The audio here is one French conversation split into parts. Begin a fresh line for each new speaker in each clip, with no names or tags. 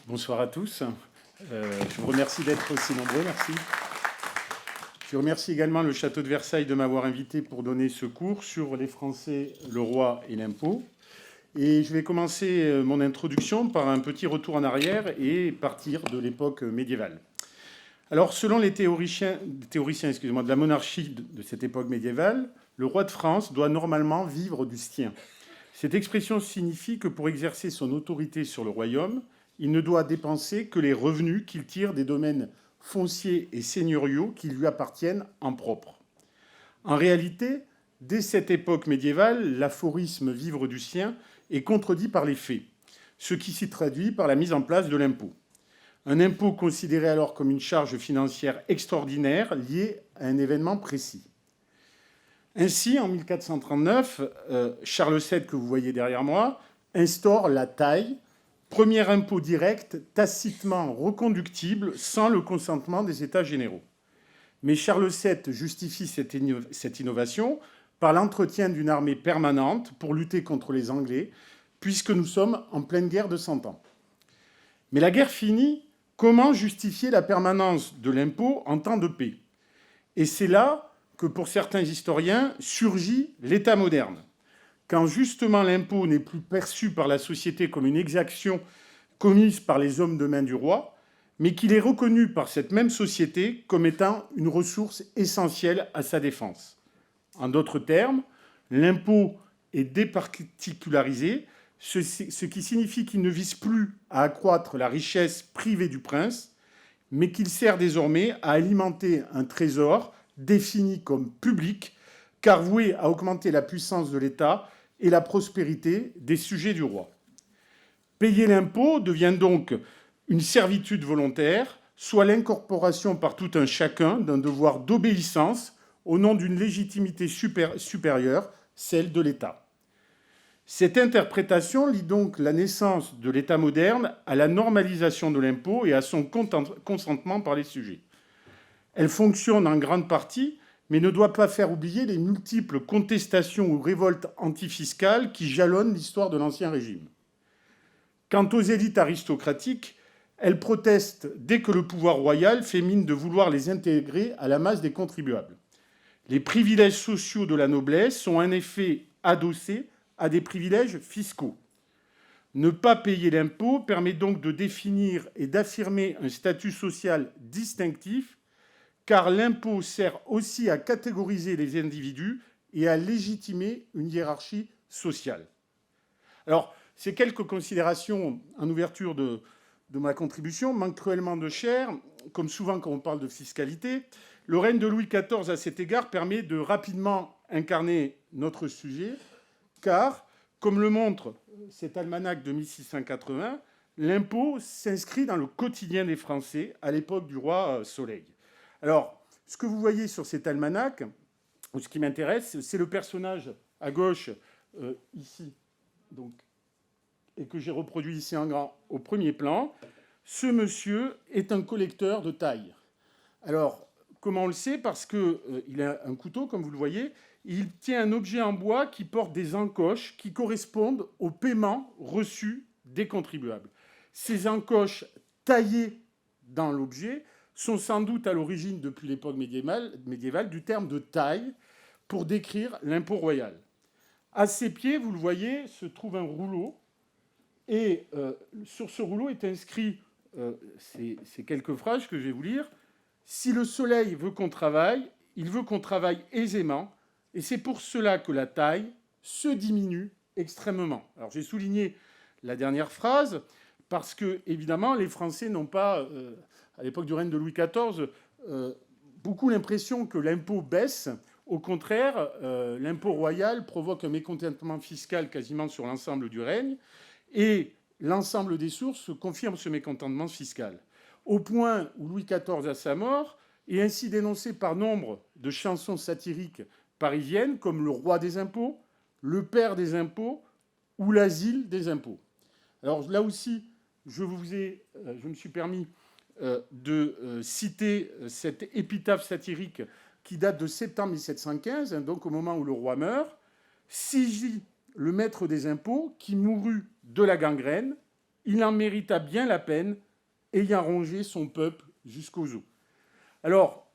Bonsoir à tous. Je vous remercie d'être aussi nombreux, merci. Je remercie également le Château de Versailles de m'avoir invité pour donner ce cours sur les Français, le roi et l'impôt. Et je vais commencer mon introduction par un petit retour en arrière et partir de l'époque médiévale. Alors, selon les théoriciens de la monarchie de cette époque médiévale, le roi de France doit normalement vivre du sien. Cette expression signifie que pour exercer son autorité sur le royaume, il ne doit dépenser que les revenus qu'il tire des domaines fonciers et seigneuriaux qui lui appartiennent en propre. En réalité, dès cette époque médiévale, l'aphorisme vivre du sien est contredit par les faits, ce qui s'y traduit par la mise en place de l'impôt. Un impôt considéré alors comme une charge financière extraordinaire liée à un événement précis. Ainsi, en 1439, Charles VII, que vous voyez derrière moi, instaure la taille, premier impôt direct tacitement reconductible sans le consentement des États généraux. Mais Charles VII justifie cette innovation par l'entretien d'une armée permanente pour lutter contre les Anglais, puisque nous sommes en pleine guerre de 100 ans. Mais la guerre finie, comment justifier la permanence de l'impôt en temps de paix ? Et c'est là que, pour certains historiens, surgit l'État moderne. Quand justement l'impôt n'est plus perçu par la société comme une exaction commise par les hommes de main du roi, mais qu'il est reconnu par cette même société comme étant une ressource essentielle à sa défense. En d'autres termes, l'impôt est départicularisé, ce qui signifie qu'il ne vise plus à accroître la richesse privée du prince, mais qu'il sert désormais à alimenter un trésor défini comme public, car voué à augmenter la puissance de l'État et la prospérité des sujets du roi. Payer l'impôt devient donc une servitude volontaire, soit l'incorporation par tout un chacun d'un devoir d'obéissance au nom d'une légitimité supérieure, celle de l'État. Cette interprétation lie donc la naissance de l'État moderne à la normalisation de l'impôt et à son consentement par les sujets. Elle fonctionne en grande partie, mais ne doit pas faire oublier les multiples contestations ou révoltes antifiscales qui jalonnent l'histoire de l'Ancien Régime. Quant aux élites aristocratiques, elles protestent dès que le pouvoir royal fait mine de vouloir les intégrer à la masse des contribuables. Les privilèges sociaux de la noblesse sont en effet adossés à des privilèges fiscaux. Ne pas payer l'impôt permet donc de définir et d'affirmer un statut social distinctif, car l'impôt sert aussi à catégoriser les individus et à légitimer une hiérarchie sociale. Alors, ces quelques considérations en ouverture de ma contribution manquent cruellement de chair, comme souvent quand on parle de fiscalité. Le règne de Louis XIV, à cet égard, permet de rapidement incarner notre sujet, car, comme le montre cet almanach de 1680, l'impôt s'inscrit dans le quotidien des Français à l'époque du roi Soleil. Alors, ce que vous voyez sur cet almanach, ce qui m'intéresse, c'est le personnage à gauche, ici, donc, et que j'ai reproduit ici en grand au premier plan. Ce monsieur est un collecteur de taille. Alors, comment on le sait ? Parce qu'il a un couteau, comme vous le voyez. Il tient un objet en bois qui porte des encoches qui correspondent aux paiements reçus des contribuables. Ces encoches taillées dans l'objet sont sans doute à l'origine, depuis l'époque médiévale, du terme de taille pour décrire l'impôt royal. À ses pieds, vous le voyez, se trouve un rouleau. Et sur ce rouleau est inscrit ces quelques phrases que je vais vous lire. « Si le soleil veut qu'on travaille, il veut qu'on travaille aisément, et c'est pour cela que la taille se diminue extrêmement. » Alors j'ai souligné la dernière phrase parce que, évidemment, les Français n'ont pas, à l'époque du règne de Louis XIV, beaucoup l'impression que l'impôt baisse. Au contraire, l'impôt royal provoque un mécontentement fiscal quasiment sur l'ensemble du règne. Et l'ensemble des sources confirment ce mécontentement fiscal, au point où Louis XIV, à sa mort, est ainsi dénoncé par nombre de chansons satiriques parisiennes comme le roi des impôts, le père des impôts ou l'asile des impôts. Alors là aussi, je me suis permis de citer cette épitaphe satirique qui date de septembre 1715, donc au moment où le roi meurt. « Sigy, le maître des impôts, qui mourut de la gangrène, il en mérita bien la peine, ayant rongé son peuple jusqu'aux os. Alors,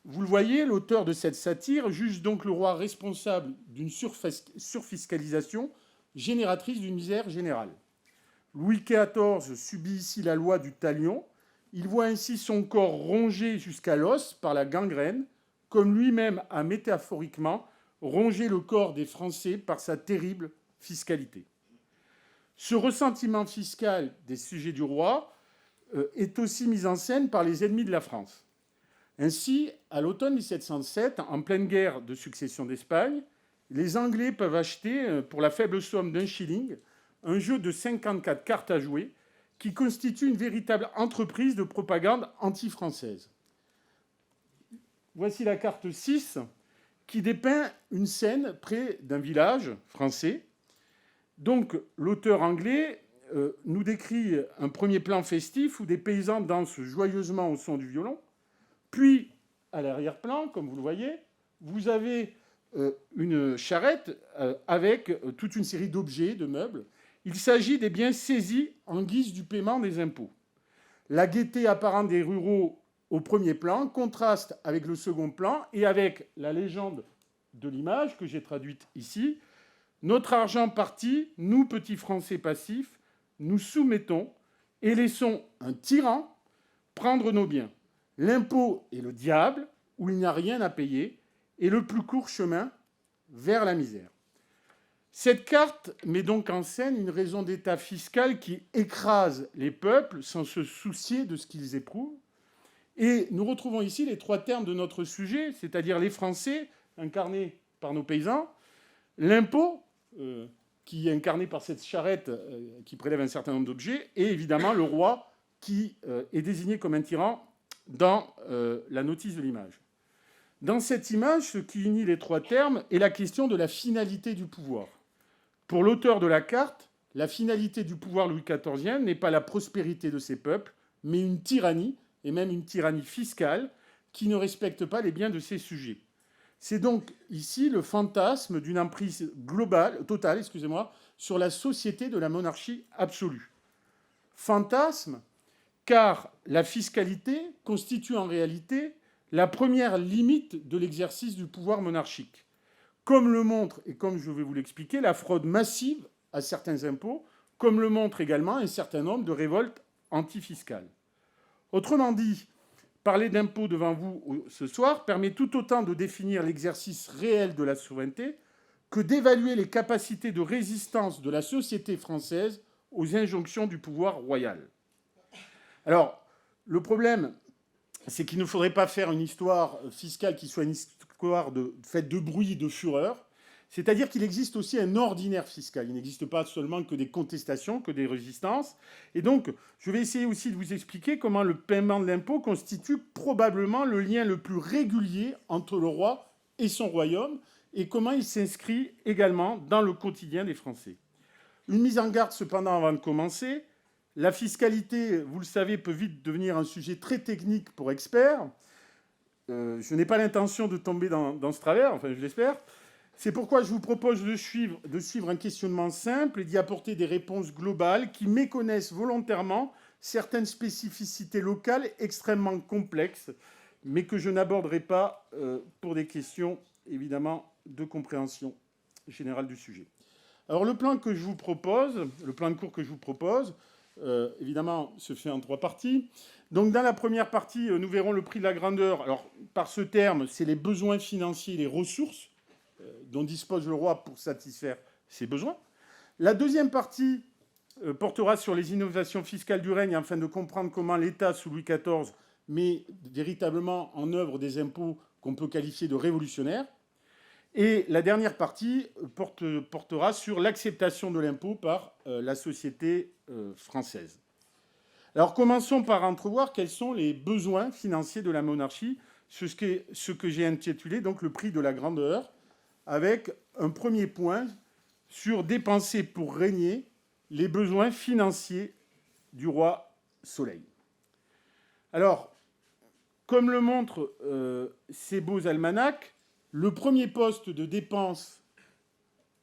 vous le voyez, l'auteur de cette satire juge donc le roi responsable d'une surfiscalisation génératrice d'une misère générale. Louis XIV subit ici la loi du talion. Il voit ainsi son corps rongé jusqu'à l'os par la gangrène, comme lui-même a métaphoriquement rongé le corps des Français par sa terrible fiscalité. Ce ressentiment fiscal des sujets du roi est aussi mis en scène par les ennemis de la France. Ainsi, à l'automne 1707, en pleine guerre de succession d'Espagne, les Anglais peuvent acheter, pour la faible somme d'1 shilling, un jeu de 54 cartes à jouer qui constitue une véritable entreprise de propagande anti-française. Voici la carte 6 qui dépeint une scène près d'un village français. Donc, l'auteur anglais nous décrit un premier plan festif où des paysans dansent joyeusement au son du violon. Puis, à l'arrière-plan, comme vous le voyez, vous avez une charrette avec toute une série d'objets, de meubles. Il s'agit des biens saisis en guise du paiement des impôts. La gaieté apparente des ruraux au premier plan contraste avec le second plan et avec la légende de l'image que j'ai traduite ici. Notre argent parti, nous, petits Français passifs, nous soumettons et laissons un tyran prendre nos biens. L'impôt est le diable, où il n'y a rien à payer, et le plus court chemin vers la misère. Cette carte met donc en scène une raison d'État fiscale qui écrase les peuples sans se soucier de ce qu'ils éprouvent. Et nous retrouvons ici les trois termes de notre sujet, c'est-à-dire les Français, incarnés par nos paysans, l'impôt, qui est incarné par cette charrette qui prélève un certain nombre d'objets, et évidemment le roi, qui est désigné comme un tyran dans la notice de l'image. Dans cette image, ce qui unit les trois termes est la question de la finalité du pouvoir. Pour l'auteur de la carte, la finalité du pouvoir Louis XIV n'est pas la prospérité de ses peuples, mais une tyrannie, et même une tyrannie fiscale, qui ne respecte pas les biens de ses sujets. C'est donc ici le fantasme d'une emprise totale, sur la société de la monarchie absolue. Fantasme, car la fiscalité constitue en réalité la première limite de l'exercice du pouvoir monarchique. Comme le montre, et comme je vais vous l'expliquer, la fraude massive à certains impôts, comme le montre également un certain nombre de révoltes antifiscales. Autrement dit, parler d'impôts devant vous ce soir permet tout autant de définir l'exercice réel de la souveraineté que d'évaluer les capacités de résistance de la société française aux injonctions du pouvoir royal. Alors, le problème, c'est qu'il ne faudrait pas faire une histoire fiscale qui soit une histoire faite de bruit, de fureur. C'est-à-dire qu'il existe aussi un ordinaire fiscal. Il n'existe pas seulement que des contestations, que des résistances. Et donc, je vais essayer aussi de vous expliquer comment le paiement de l'impôt constitue probablement le lien le plus régulier entre le roi et son royaume, et comment il s'inscrit également dans le quotidien des Français. Une mise en garde cependant avant de commencer. La fiscalité, vous le savez, peut vite devenir un sujet très technique pour experts. Je n'ai pas l'intention de tomber dans ce travers, enfin je l'espère. C'est pourquoi je vous propose de suivre un questionnement simple et d'y apporter des réponses globales qui méconnaissent volontairement certaines spécificités locales extrêmement complexes, mais que je n'aborderai pas pour des questions, évidemment, de compréhension générale du sujet. Alors le plan que je vous propose, le plan de cours que je vous propose, évidemment, se fait en 3 parties. Donc, dans la première partie, nous verrons le prix de la grandeur. Alors, par ce terme, c'est les besoins financiers, les ressources dont dispose le roi pour satisfaire ses besoins. La deuxième partie portera sur les innovations fiscales du règne afin de comprendre comment l'État, sous Louis XIV, met véritablement en œuvre des impôts qu'on peut qualifier de révolutionnaires. Et la dernière partie portera sur l'acceptation de l'impôt par la société française. Alors commençons par entrevoir quels sont les besoins financiers de la monarchie, ce que j'ai intitulé donc le prix de la grandeur, avec un premier point sur dépenser pour régner, les besoins financiers du roi Soleil. Alors, comme le montrent ces beaux almanachs, le premier poste de dépense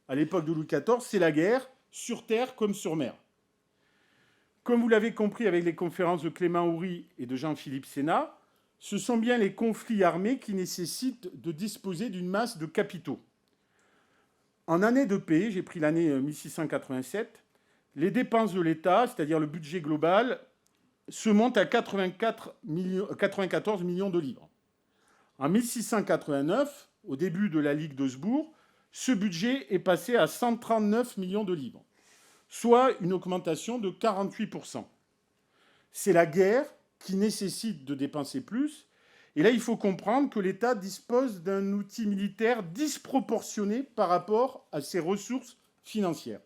à l'époque de Louis XIV, c'est la guerre, sur terre comme sur mer. Comme vous l'avez compris avec les conférences de Clément Houry et de Jean-Philippe Sénat, ce sont bien les conflits armés qui nécessitent de disposer d'une masse de capitaux. En année de paix, j'ai pris l'année 1687, les dépenses de l'État, c'est-à-dire le budget global, se montent à 94 millions de livres. En 1689, au début de la Ligue d'Augsbourg, ce budget est passé à 139 millions de livres, soit une augmentation de 48%. C'est la guerre qui nécessite de dépenser plus. Et là, il faut comprendre que l'État dispose d'un outil militaire disproportionné par rapport à ses ressources financières.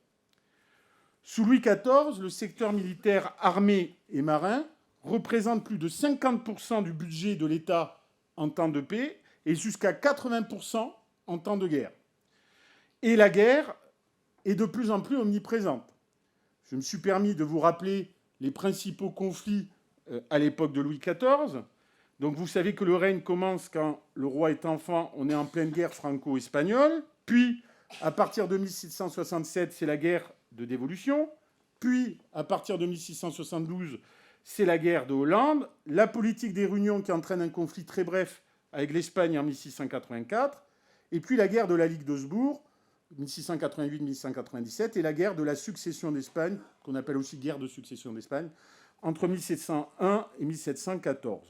Sous Louis XIV, le secteur militaire armé et marin représente plus de 50% du budget de l'État en temps de paix et jusqu'à 80% en temps de guerre. Et la guerre est de plus en plus omniprésente. Je me suis permis de vous rappeler les principaux conflits à l'époque de Louis XIV. Donc vous savez que le règne commence quand le roi est enfant, on est en pleine guerre franco-espagnole. Puis, à partir de 1667, c'est la guerre de dévolution. Puis, à partir de 1672, c'est la guerre de Hollande. La politique des réunions qui entraîne un conflit très bref avec l'Espagne en 1684. Et puis la guerre de la Ligue d'Augsbourg, 1688-1697, et la guerre de la succession d'Espagne, qu'on appelle aussi guerre de succession d'Espagne, entre 1701 et 1714.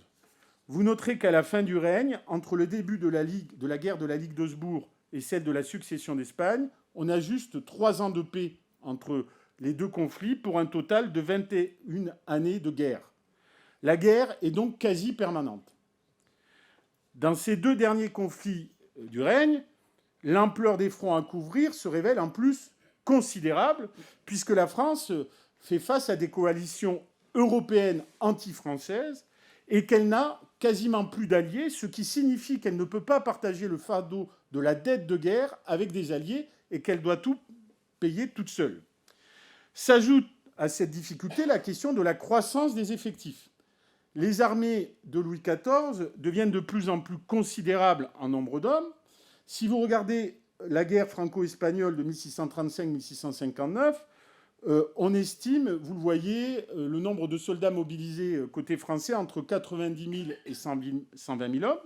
Vous noterez qu'à la fin du règne, entre le début de la guerre de la Ligue d'Augsbourg et celle de la succession d'Espagne, on a juste 3 ans de paix entre les deux conflits pour un total de 21 années de guerre. La guerre est donc quasi permanente. Dans ces 2 derniers conflits du règne, l'ampleur des fronts à couvrir se révèle en plus considérable, puisque la France fait face à des coalitions européennes anti-françaises et qu'elle n'a quasiment plus d'alliés, ce qui signifie qu'elle ne peut pas partager le fardeau de la dette de guerre avec des alliés et qu'elle doit tout payer toute seule. S'ajoute à cette difficulté la question de la croissance des effectifs. Les armées de Louis XIV deviennent de plus en plus considérables en nombre d'hommes. Si vous regardez la guerre franco-espagnole de 1635-1659, on estime, vous le voyez, le nombre de soldats mobilisés côté français entre 90 000 et 120 000 hommes.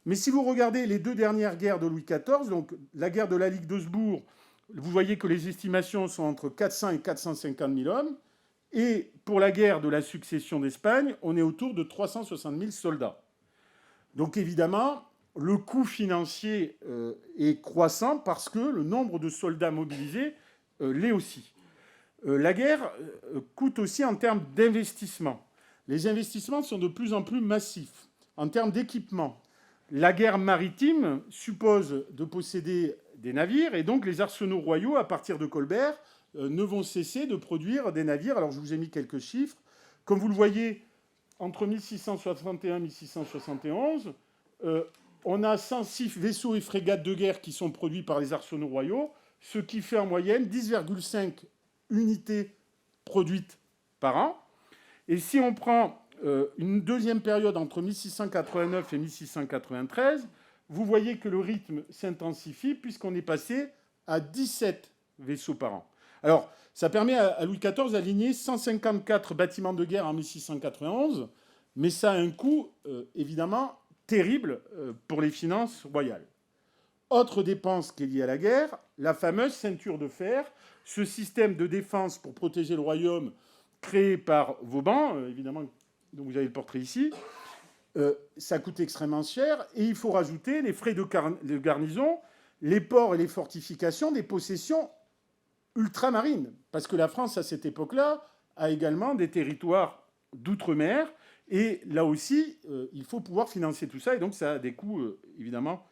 Mais si vous regardez les 2 dernières guerres de Louis XIV, donc la guerre de la Ligue d'Augsbourg, vous voyez que les estimations sont entre 400 et 450 000 hommes. Et pour la guerre de la succession d'Espagne, on est autour de 360 000 soldats. Donc évidemment, le coût financier est croissant parce que le nombre de soldats mobilisés l'est aussi. La guerre coûte aussi en termes d'investissement. Les investissements sont de plus en plus massifs. En termes d'équipement, la guerre maritime suppose de posséder des navires, et donc les arsenaux royaux, à partir de Colbert, ne vont cesser de produire des navires. Alors je vous ai mis quelques chiffres. Comme vous le voyez, entre 1661 et 1671, on a 106 vaisseaux et frégates de guerre qui sont produits par les arsenaux royaux, ce qui fait en moyenne 10,5 unités produites par an. Et si on prend une deuxième période entre 1689 et 1693, vous voyez que le rythme s'intensifie puisqu'on est passé à 17 vaisseaux par an. Alors, ça permet à Louis XIV d'aligner 154 bâtiments de guerre en 1691, mais ça a un coût, évidemment, terrible pour les finances royales. Autre dépense qui est liée à la guerre, la fameuse ceinture de fer, ce système de défense pour protéger le royaume créé par Vauban, évidemment, dont vous avez le portrait ici. Ça coûte extrêmement cher, et il faut rajouter les frais de garnison, les ports et les fortifications des possessions ultramarines, parce que la France, à cette époque-là, a également des territoires d'outre-mer, et là aussi, il faut pouvoir financer tout ça, et donc ça a des coûts, évidemment,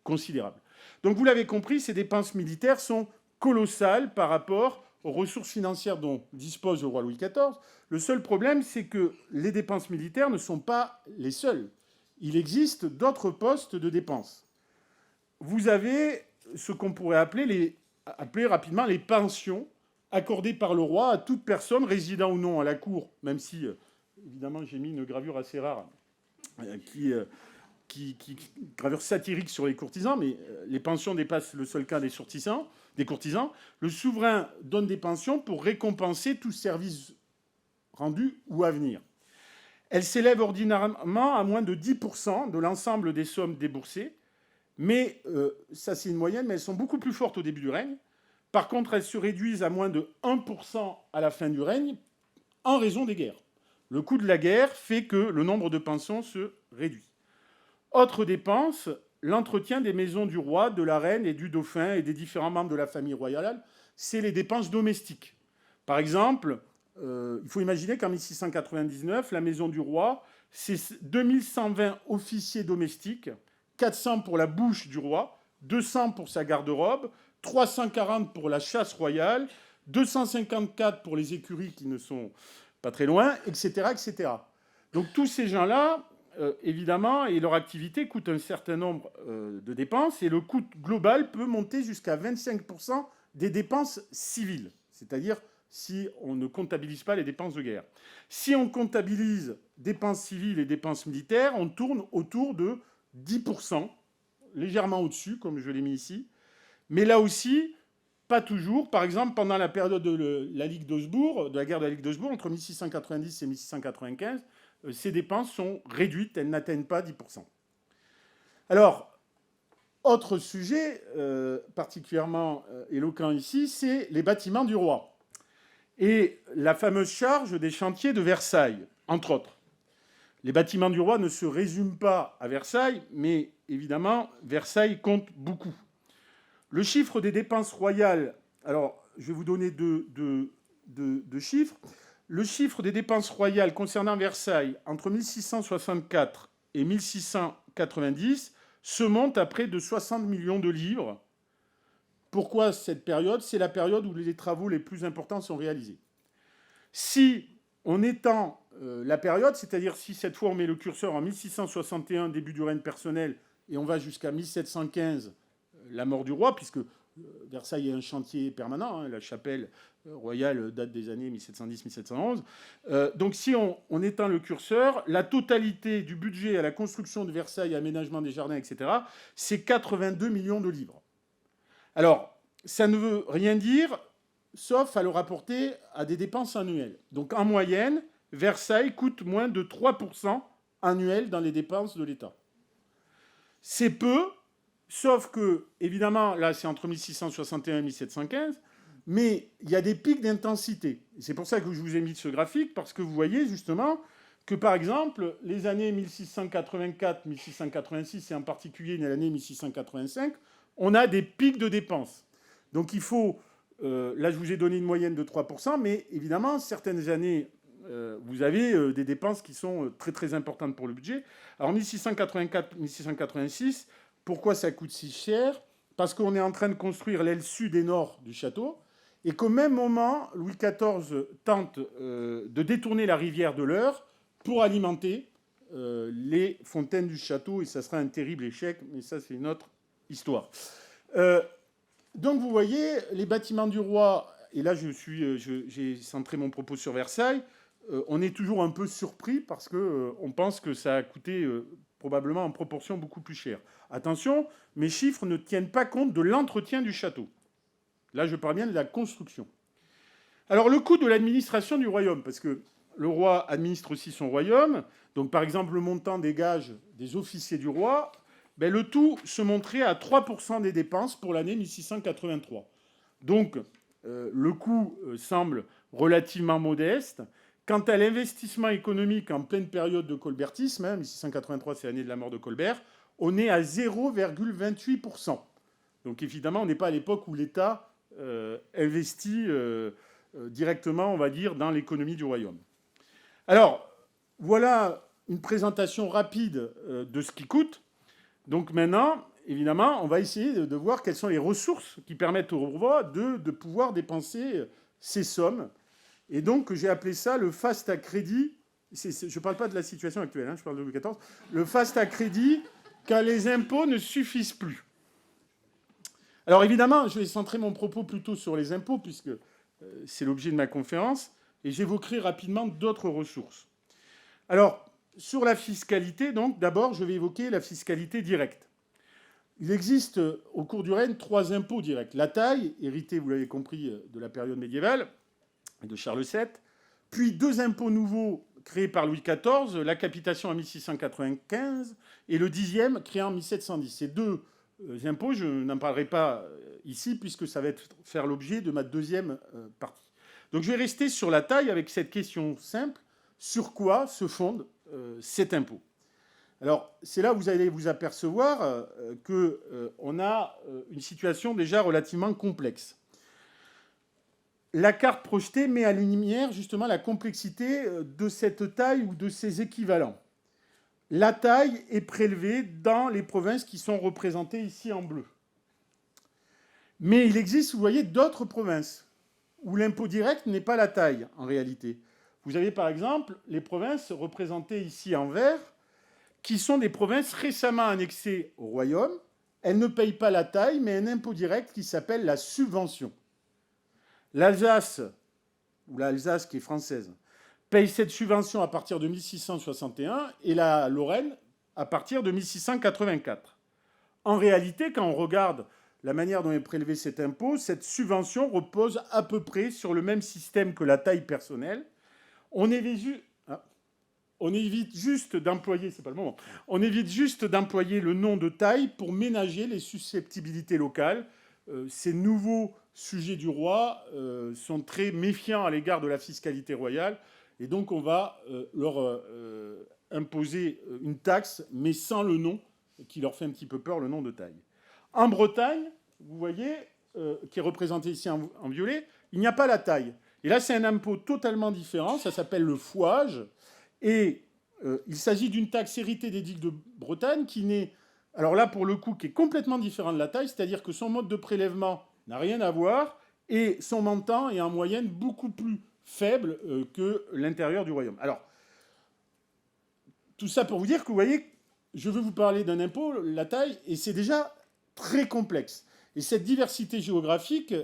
considérables. Donc vous l'avez compris, ces dépenses militaires sont colossales par rapport aux ressources financières dont dispose le roi Louis XIV. Le seul problème, c'est que les dépenses militaires ne sont pas les seules. Il existe d'autres postes de dépenses. Vous avez ce qu'on pourrait appeler rapidement les pensions accordées par le roi à toute personne résidant ou non à la cour, même si, évidemment, j'ai mis une gravure assez rare gravure satirique sur les courtisans, mais les pensions dépassent le seul cas des courtisans. Le souverain donne des pensions pour récompenser tout service rendues ou à venir. Elle s'élève ordinairement à moins de 10% de l'ensemble des sommes déboursées, mais ça c'est une moyenne, mais elles sont beaucoup plus fortes au début du règne. Par contre, elles se réduisent à moins de 1% à la fin du règne en raison des guerres. Le coût de la guerre fait que le nombre de pensions se réduit. Autre dépense, l'entretien des maisons du roi, de la reine et du dauphin et des différents membres de la famille royale, c'est les dépenses domestiques. Par exemple, il faut imaginer qu'en 1699, la maison du roi, c'est 2120 officiers domestiques, 400 pour la bouche du roi, 200 pour sa garde-robe, 340 pour la chasse royale, 254 pour les écuries qui ne sont pas très loin, etc. etc. Donc tous ces gens-là, évidemment, et leur activité coûte un certain nombre de dépenses, et le coût global peut monter jusqu'à 25% des dépenses civiles, c'est-à-dire si on ne comptabilise pas les dépenses de guerre. Si on comptabilise dépenses civiles et dépenses militaires, on tourne autour de 10%, légèrement au-dessus, comme je l'ai mis ici. Mais là aussi, pas toujours. Par exemple, pendant la période de la Ligue d'Augsbourg, de la guerre de la Ligue d'Augsbourg, entre 1690 et 1695, ces dépenses sont réduites, elles n'atteignent pas 10%. Alors, autre sujet particulièrement éloquent ici, c'est les bâtiments du roi. Et la fameuse charge des chantiers de Versailles, entre autres. Les bâtiments du roi ne se résument pas à Versailles, mais évidemment, Versailles compte beaucoup. Le chiffre des dépenses royales, alors je vais vous donner deux chiffres. Le chiffre des dépenses royales concernant Versailles entre 1664 et 1690 se monte à près de 60 millions de livres. Pourquoi cette période ? C'est la période où les travaux les plus importants sont réalisés. Si on étend la période, c'est-à-dire si cette fois on met le curseur en 1661, début du règne personnel, et on va jusqu'à 1715, la mort du roi, puisque Versailles est un chantier permanent, hein, la chapelle royale date des années 1710-1711. Donc si on étend le curseur, la totalité du budget à la construction de Versailles, aménagement des jardins, etc., c'est 82 millions de livres. Alors, ça ne veut rien dire, sauf à le rapporter à des dépenses annuelles. Donc en moyenne, Versailles coûte moins de 3% annuels dans les dépenses de l'État. C'est peu, sauf que, évidemment, là c'est entre 1661 et 1715, mais il y a des pics d'intensité. C'est pour ça que je vous ai mis ce graphique, parce que vous voyez justement que, par exemple, les années 1684, 1686, et en particulier l'année 1685, on a des pics de dépenses. Donc il faut... là, je vous ai donné une moyenne de 3%, mais évidemment, certaines années, vous avez des dépenses qui sont très, très importantes pour le budget. Alors 1684-1686, pourquoi ça coûte si cher ? Parce qu'on est en train de construire l'aile sud et nord du château, et qu'au même moment, Louis XIV tente de détourner la rivière de l'Eure pour alimenter les fontaines du château, et ça sera un terrible échec, mais ça, c'est une autre histoire. Donc vous voyez, les bâtiments du roi, et là j'ai centré mon propos sur Versailles, on est toujours un peu surpris parce qu'on pense que ça a coûté probablement en proportion beaucoup plus cher. Attention, mes chiffres ne tiennent pas compte de l'entretien du château. Là, je parle bien de la construction. Alors le coût de l'administration du royaume, parce que le roi administre aussi son royaume, donc par exemple le montant des gages des officiers du roi, ben, le tout se montrait à 3% des dépenses pour l'année 1683. Donc, le coût semble relativement modeste. Quant à l'investissement économique en pleine période de colbertisme, 1683, c'est l'année de la mort de Colbert, on est à 0,28%. Donc, évidemment, on n'est pas à l'époque où l'État investit directement, on va dire, dans l'économie du royaume. Alors, voilà une présentation rapide de ce qui coûte. Donc maintenant, évidemment, on va essayer de voir quelles sont les ressources qui permettent au roi de pouvoir dépenser ces sommes. Et donc, j'ai appelé ça le fast à crédit. Je ne parle pas de la situation actuelle, hein, je parle de Louis XIV. Le fast à crédit, quand les impôts ne suffisent plus. Alors évidemment, je vais centrer mon propos plutôt sur les impôts, puisque c'est l'objet de ma conférence, et j'évoquerai rapidement d'autres ressources. Alors, sur la fiscalité, donc, d'abord, je vais évoquer la fiscalité directe. Il existe, au cours du règne, 3 impôts directs. La taille, héritée, vous l'avez compris, de la période médiévale, de Charles VII. puis 2 impôts nouveaux créés par Louis XIV, la capitation en 1695 et le 10e créé en 1710. Ces 2 impôts, je n'en parlerai pas ici puisque ça va faire l'objet de ma deuxième partie. Donc je vais rester sur la taille avec cette question simple. Sur quoi se fonde cet impôt? Alors, c'est là où vous allez vous apercevoir qu'on a une situation déjà relativement complexe. La carte projetée met à la lumière justement la complexité de cette taille ou de ses équivalents. La taille est prélevée dans les provinces qui sont représentées ici en bleu. Mais il existe, vous voyez, d'autres provinces où l'impôt direct n'est pas la taille en réalité. Vous avez par exemple les provinces représentées ici en vert, qui sont des provinces récemment annexées au royaume. Elles ne payent pas la taille, mais un impôt direct qui s'appelle la subvention. L'Alsace, ou l'Alsace qui est française, paye cette subvention à partir de 1661 et la Lorraine à partir de 1684. En réalité, quand on regarde la manière dont est prélevé cet impôt, cette subvention repose à peu près sur le même système que la taille personnelle. On évite juste d'employer, c'est pas le moment, on évite juste d'employer le nom de taille pour ménager les susceptibilités locales. Ces nouveaux sujets du roi sont très méfiants à l'égard de la fiscalité royale, et donc on va leur imposer une taxe, mais sans le nom, qui leur fait un petit peu peur, le nom de taille. En Bretagne, vous voyez, qui est représenté ici en violet, il n'y a pas la taille. Et là, c'est un impôt totalement différent, ça s'appelle le fouage, et il s'agit d'une taxe héritée des digues de Bretagne qui n'est, alors là, pour le coup, qui est complètement différent de la taille, c'est-à-dire que son mode de prélèvement n'a rien à voir, et son montant est en moyenne beaucoup plus faible que l'intérieur du royaume. Alors, tout ça pour vous dire que, vous voyez, je veux vous parler d'un impôt, la taille, et c'est déjà très complexe. Et cette diversité géographique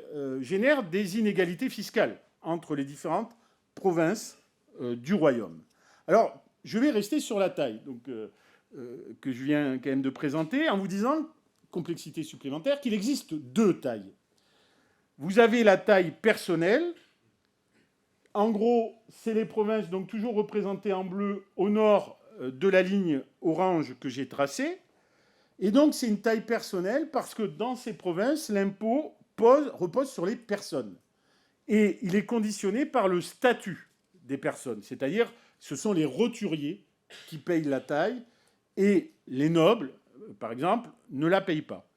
génère des inégalités fiscales entre les différentes provinces du royaume. Alors, je vais rester sur la taille, donc, que je viens quand même de présenter, en vous disant, complexité supplémentaire, qu'il existe 2 tailles. Vous avez la taille personnelle. En gros, c'est les provinces, donc toujours représentées en bleu au nord de la ligne orange que j'ai tracée. Et donc, c'est une taille personnelle parce que dans ces provinces, l'impôt repose sur les personnes. Et il est conditionné par le statut des personnes. C'est-à-dire, ce sont les roturiers qui payent la taille et les nobles, par exemple, ne la payent pas.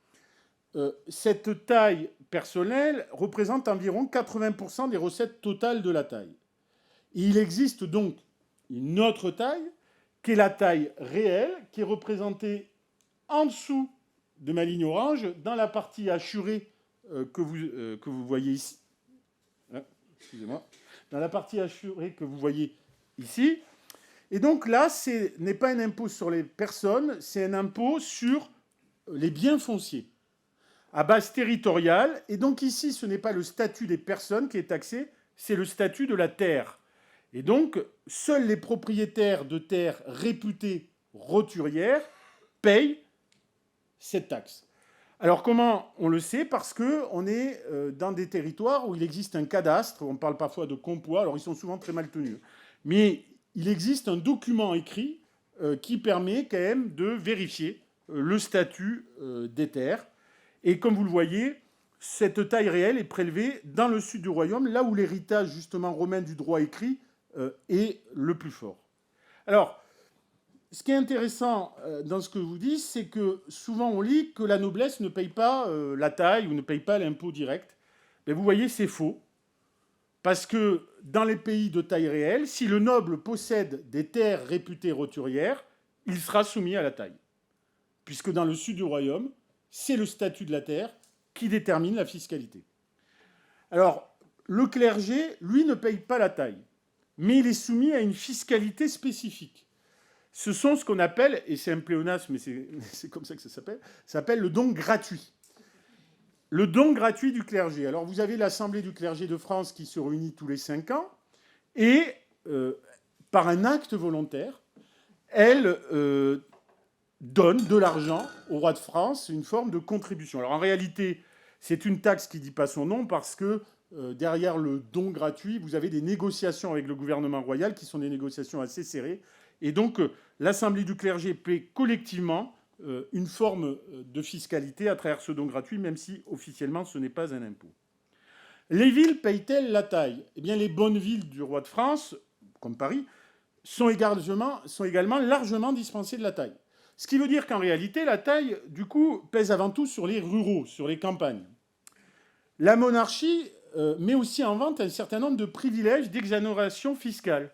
Cette taille personnelle représente environ 80% des recettes totales de la taille. Et il existe donc une autre taille, qui est la taille réelle, qui est représentée en dessous de ma ligne orange, dans la partie hachurée que vous voyez ici. Excusez-moi. Dans la partie hachurée que vous voyez ici. Et donc là, ce n'est pas un impôt sur les personnes, c'est un impôt sur les biens fonciers, à base territoriale. Et donc ici, ce n'est pas le statut des personnes qui est taxé, c'est le statut de la terre. Et donc, seuls les propriétaires de terres réputées roturières payent cette taxe. Alors comment on le sait? Parce qu'on est dans des territoires où il existe un cadastre, on parle parfois de compois, alors ils sont souvent très mal tenus. Mais il existe un document écrit qui permet quand même de vérifier le statut des terres. Et comme vous le voyez, cette taille réelle est prélevée dans le sud du royaume, là où l'héritage justement romain du droit écrit est le plus fort. Alors, ce qui est intéressant dans ce que je vous dis, c'est que souvent on lit que la noblesse ne paye pas la taille ou ne paye pas l'impôt direct. Mais vous voyez, c'est faux. Parce que dans les pays de taille réelle, si le noble possède des terres réputées roturières, il sera soumis à la taille. Puisque dans le sud du royaume, c'est le statut de la terre qui détermine la fiscalité. Alors, le clergé, lui, ne paye pas la taille, mais il est soumis à une fiscalité spécifique. Ce sont ce qu'on appelle, et c'est un pléonasme, mais c'est comme ça que ça s'appelle le don gratuit. Le don gratuit du clergé. Alors, vous avez l'Assemblée du clergé de France qui se réunit tous les 5 ans, et par un acte volontaire, elle donne de l'argent au roi de France, une forme de contribution. Alors, en réalité, c'est une taxe qui ne dit pas son nom parce que derrière le don gratuit, vous avez des négociations avec le gouvernement royal qui sont des négociations assez serrées. Et donc, l'Assemblée du clergé paie collectivement une forme de fiscalité à travers ce don gratuit, même si officiellement ce n'est pas un impôt. Les villes payent-elles la taille ? Eh bien, les bonnes villes du roi de France, comme Paris, sont également largement dispensées de la taille. Ce qui veut dire qu'en réalité, la taille, du coup, pèse avant tout sur les ruraux, sur les campagnes. La monarchie met aussi en vente un certain nombre de privilèges d'exonération fiscale.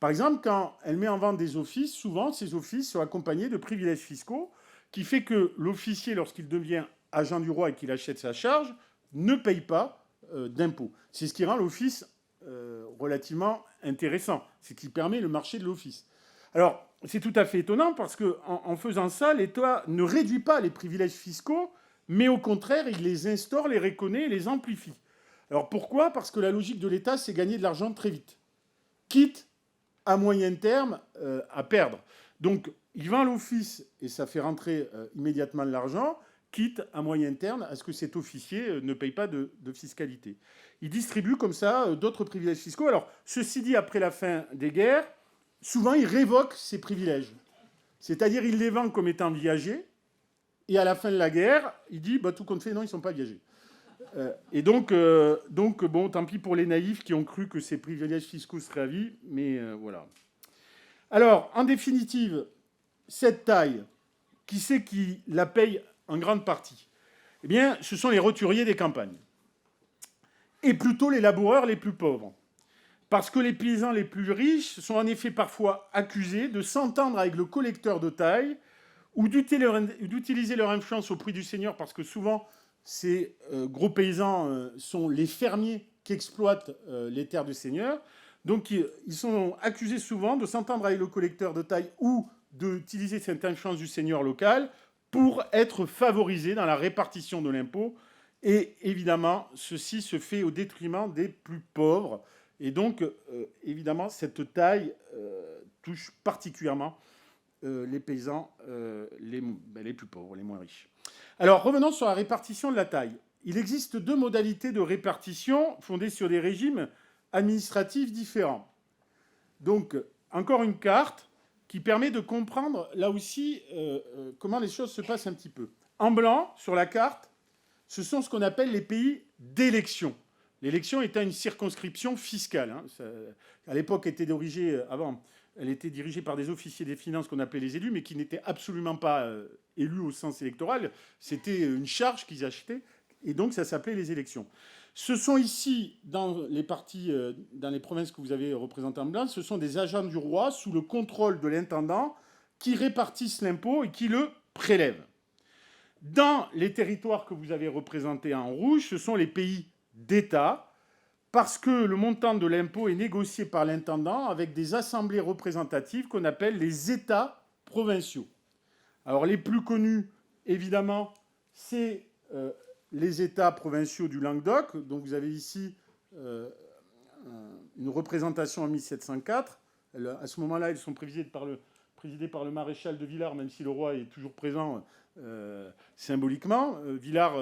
Par exemple, quand elle met en vente des offices, souvent ces offices sont accompagnés de privilèges fiscaux, qui fait que l'officier, lorsqu'il devient agent du roi et qu'il achète sa charge, ne paye pas d'impôts. C'est ce qui rend l'office relativement intéressant. C'est ce qui permet le marché de l'office. Alors, c'est tout à fait étonnant parce qu'en faisant ça, l'État ne réduit pas les privilèges fiscaux, mais au contraire, il les instaure, les reconnaît et les amplifie. Alors pourquoi ? Parce que la logique de l'État, c'est gagner de l'argent très vite, quitte à moyen terme à perdre. Donc il vend l'office et ça fait rentrer immédiatement de l'argent, quitte à moyen terme à ce que cet officier ne paye pas de fiscalité. Il distribue comme ça d'autres privilèges fiscaux. Alors ceci dit, après la fin des guerres, souvent il révoque ces privilèges. C'est-à-dire il les vend comme étant viagers, et à la fin de la guerre, il dit tout compte fait, non, ils ne sont pas viagers. Et donc, bon, tant pis pour les naïfs qui ont cru que ces privilèges fiscaux seraient à vie, mais voilà. Alors, en définitive, cette taille, qui c'est qui la paye en grande partie ? Eh bien, ce sont les roturiers des campagnes. Et plutôt les laboureurs les plus pauvres. Parce que les paysans les plus riches sont en effet parfois accusés de s'entendre avec le collecteur de taille ou d'utiliser leur influence au prix du seigneur, parce que souvent, ces gros paysans sont les fermiers qui exploitent les terres du seigneur. Donc, ils sont accusés souvent de s'entendre avec le collecteur de taille ou d'utiliser cette influence du seigneur local pour être favorisés dans la répartition de l'impôt. Et évidemment, ceci se fait au détriment des plus pauvres. Et donc, évidemment, cette taille touche particulièrement les paysans les plus pauvres, les moins riches. Alors, revenons sur la répartition de la taille. Il existe deux modalités de répartition fondées sur des régimes administratifs différents. Donc, encore une carte qui permet de comprendre, là aussi, comment les choses se passent un petit peu. En blanc, sur la carte, ce sont ce qu'on appelle les pays d'élection. L'élection étant une circonscription fiscale. Ça, à l'époque, elle était dirigée par des officiers des finances qu'on appelait les élus, mais qui n'étaient absolument pas élus au sens électoral. C'était une charge qu'ils achetaient, et donc ça s'appelait les élections. Ce sont ici, dans les parties, dans les provinces que vous avez représentées en blanc, ce sont des agents du roi sous le contrôle de l'intendant qui répartissent l'impôt et qui le prélèvent. Dans les territoires que vous avez représentés en rouge, ce sont les pays d'État, parce que le montant de l'impôt est négocié par l'intendant avec des assemblées représentatives qu'on appelle les États provinciaux. Alors les plus connus, évidemment, c'est les États provinciaux du Languedoc. Donc vous avez ici une représentation en 1704. À ce moment-là, ils sont présidés par le maréchal de Villars, même si le roi est toujours présent symboliquement. Villars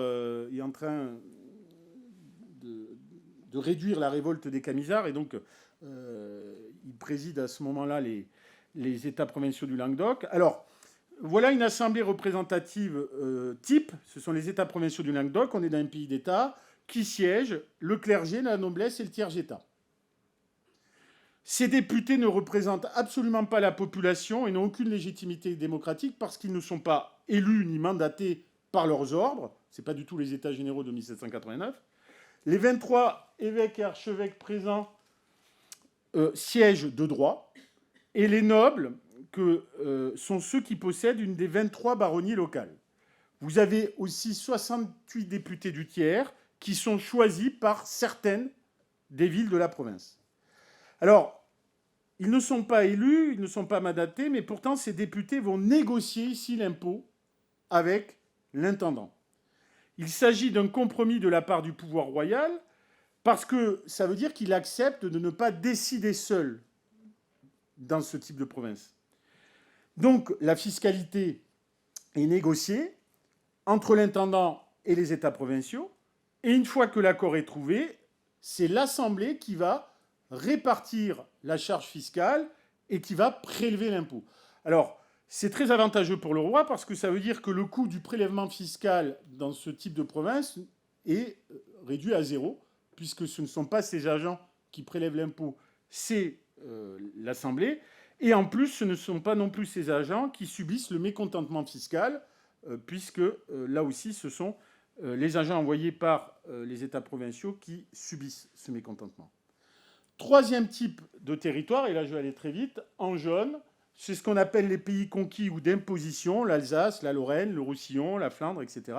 est en train de réduire la révolte des Camisards, et donc il préside à ce moment-là les États provinciaux du Languedoc. Alors, voilà une assemblée représentative type, ce sont les États provinciaux du Languedoc, on est dans un pays d'État, qui siègent le clergé, la noblesse et le tiers-État. Ces députés ne représentent absolument pas la population et n'ont aucune légitimité démocratique parce qu'ils ne sont pas élus ni mandatés par leurs ordres. Ce n'est pas du tout les États généraux de 1789. Les 23 évêques et archevêques présents siègent de droit, et les nobles sont ceux qui possèdent une des 23 baronnies locales. Vous avez aussi 68 députés du tiers qui sont choisis par certaines des villes de la province. Alors, ils ne sont pas élus, ils ne sont pas mandatés, mais pourtant ces députés vont négocier ici l'impôt avec l'intendant. Il s'agit d'un compromis de la part du pouvoir royal, parce que ça veut dire qu'il accepte de ne pas décider seul dans ce type de province. Donc la fiscalité est négociée entre l'intendant et les États provinciaux, et une fois que l'accord est trouvé, c'est l'Assemblée qui va répartir la charge fiscale et qui va prélever l'impôt. Alors, c'est très avantageux pour le roi parce que ça veut dire que le coût du prélèvement fiscal dans ce type de province est réduit à zéro, puisque ce ne sont pas ces agents qui prélèvent l'impôt, c'est l'Assemblée. Et en plus, ce ne sont pas non plus ces agents qui subissent le mécontentement fiscal, puisque là aussi, ce sont les agents envoyés par les États provinciaux qui subissent ce mécontentement. Troisième type de territoire, et là je vais aller très vite, en jaune, c'est ce qu'on appelle les pays conquis ou d'imposition, l'Alsace, la Lorraine, le Roussillon, la Flandre, etc.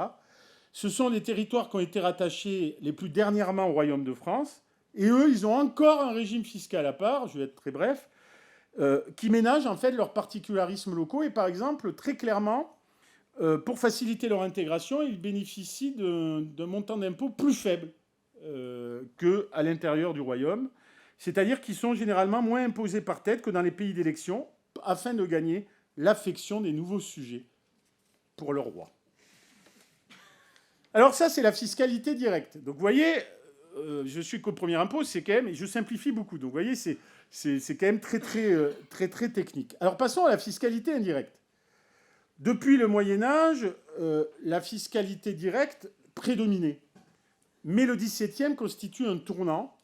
Ce sont les territoires qui ont été rattachés les plus dernièrement au Royaume de France, et eux, ils ont encore un régime fiscal à part, je vais être très bref, qui ménagent en fait leurs particularismes locaux, et par exemple, très clairement, pour faciliter leur intégration, ils bénéficient d'un montant d'impôt plus faible qu'à l'intérieur du Royaume. C'est-à-dire qu'ils sont généralement moins imposés par tête que dans les pays d'élection, afin de gagner l'affection des nouveaux sujets pour leur roi. Alors ça, c'est la fiscalité directe. Donc vous voyez, je suis qu'au premier impôt, c'est quand même, et je simplifie beaucoup. Donc vous voyez, c'est quand même très technique. Alors passons à la fiscalité indirecte. Depuis le Moyen-Âge, la fiscalité directe prédominait. Mais le XVIIe constitue un tournant,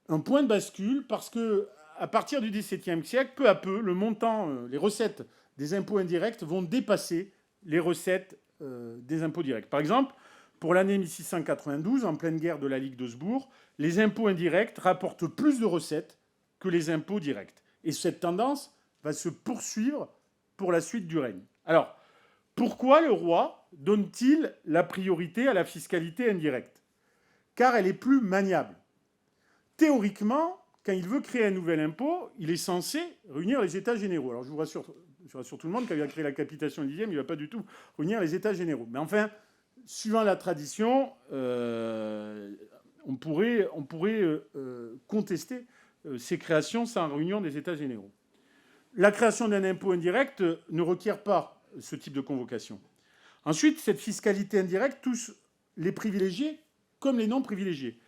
un point de bascule, parce que à partir du XVIIe siècle, peu à peu, le montant, les recettes des impôts indirects vont dépasser les recettes des impôts directs. Par exemple, pour l'année 1692, en pleine guerre de la Ligue d'Augsbourg, les impôts indirects rapportent plus de recettes que les impôts directs. Et cette tendance va se poursuivre pour la suite du règne. Alors, pourquoi le roi donne-t-il la priorité à la fiscalité indirecte? Car elle est plus maniable. Théoriquement, quand il veut créer un nouvel impôt, il est censé réunir les États généraux. Alors je rassure tout le monde, quand il a créé la capitation du 10e, il ne va pas du tout réunir les États généraux. Mais enfin, suivant la tradition, on pourrait contester ces créations sans réunion des États généraux. La création d'un impôt indirect ne requiert pas ce type de convocation. Ensuite, cette fiscalité indirecte touche les privilégiés comme les non privilégiés,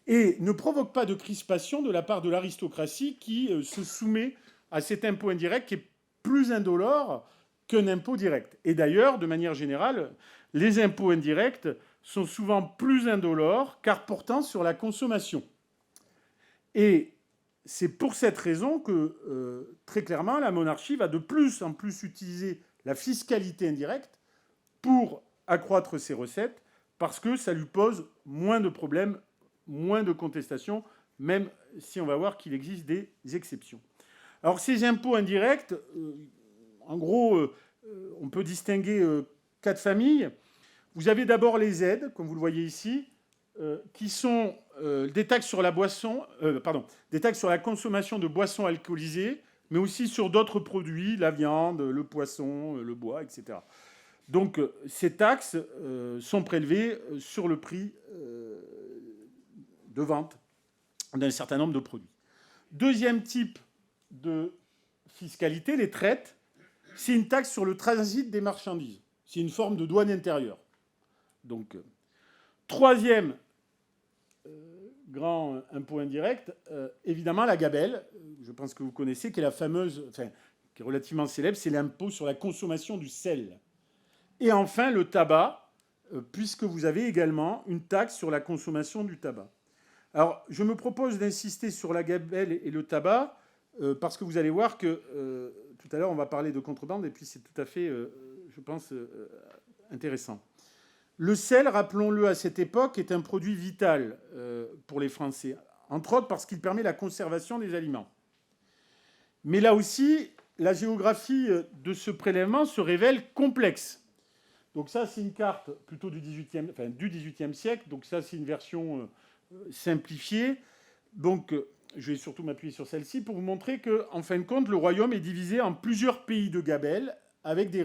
et ne provoque pas de crispation de la part de l'aristocratie qui se soumet à cet impôt indirect qui est plus indolore qu'un impôt direct. Et d'ailleurs, de manière générale, les impôts indirects sont souvent plus indolores car portant sur la consommation. Et c'est pour cette raison que, très clairement, la monarchie va de plus en plus utiliser la fiscalité indirecte pour accroître ses recettes, parce que ça lui pose moins de problèmes, moins de contestations, même si on va voir qu'il existe des exceptions. Alors ces impôts indirects, en gros, on peut distinguer 4 familles. Vous avez d'abord les aides, comme vous le voyez ici, qui sont des taxes sur la des taxes sur la consommation de boissons alcoolisées, mais aussi sur d'autres produits, la viande, le poisson, le bois, etc. Donc ces taxes sont prélevées sur le prix de vente d'un certain nombre de produits. Deuxième type de fiscalité, les traites, c'est une taxe sur le transit des marchandises. C'est une forme de douane intérieure. Donc, troisième grand impôt indirect, évidemment la gabelle, je pense que vous connaissez, qui est la fameuse, qui est relativement célèbre, c'est l'impôt sur la consommation du sel. Et enfin le tabac, puisque vous avez également une taxe sur la consommation du tabac. Alors, je me propose d'insister sur la gabelle et le tabac, parce que vous allez voir que tout à l'heure, on va parler de contrebande, et puis c'est tout à fait, je pense, intéressant. Le sel, rappelons-le à cette époque, est un produit vital pour les Français, entre autres parce qu'il permet la conservation des aliments. Mais là aussi, la géographie de ce prélèvement se révèle complexe. Donc ça, c'est une carte plutôt du XVIIIe siècle, donc ça, c'est une version simplifiée. Donc, je vais surtout m'appuyer sur celle-ci pour vous montrer qu'en fin de compte, le royaume est divisé en plusieurs pays de gabelle avec des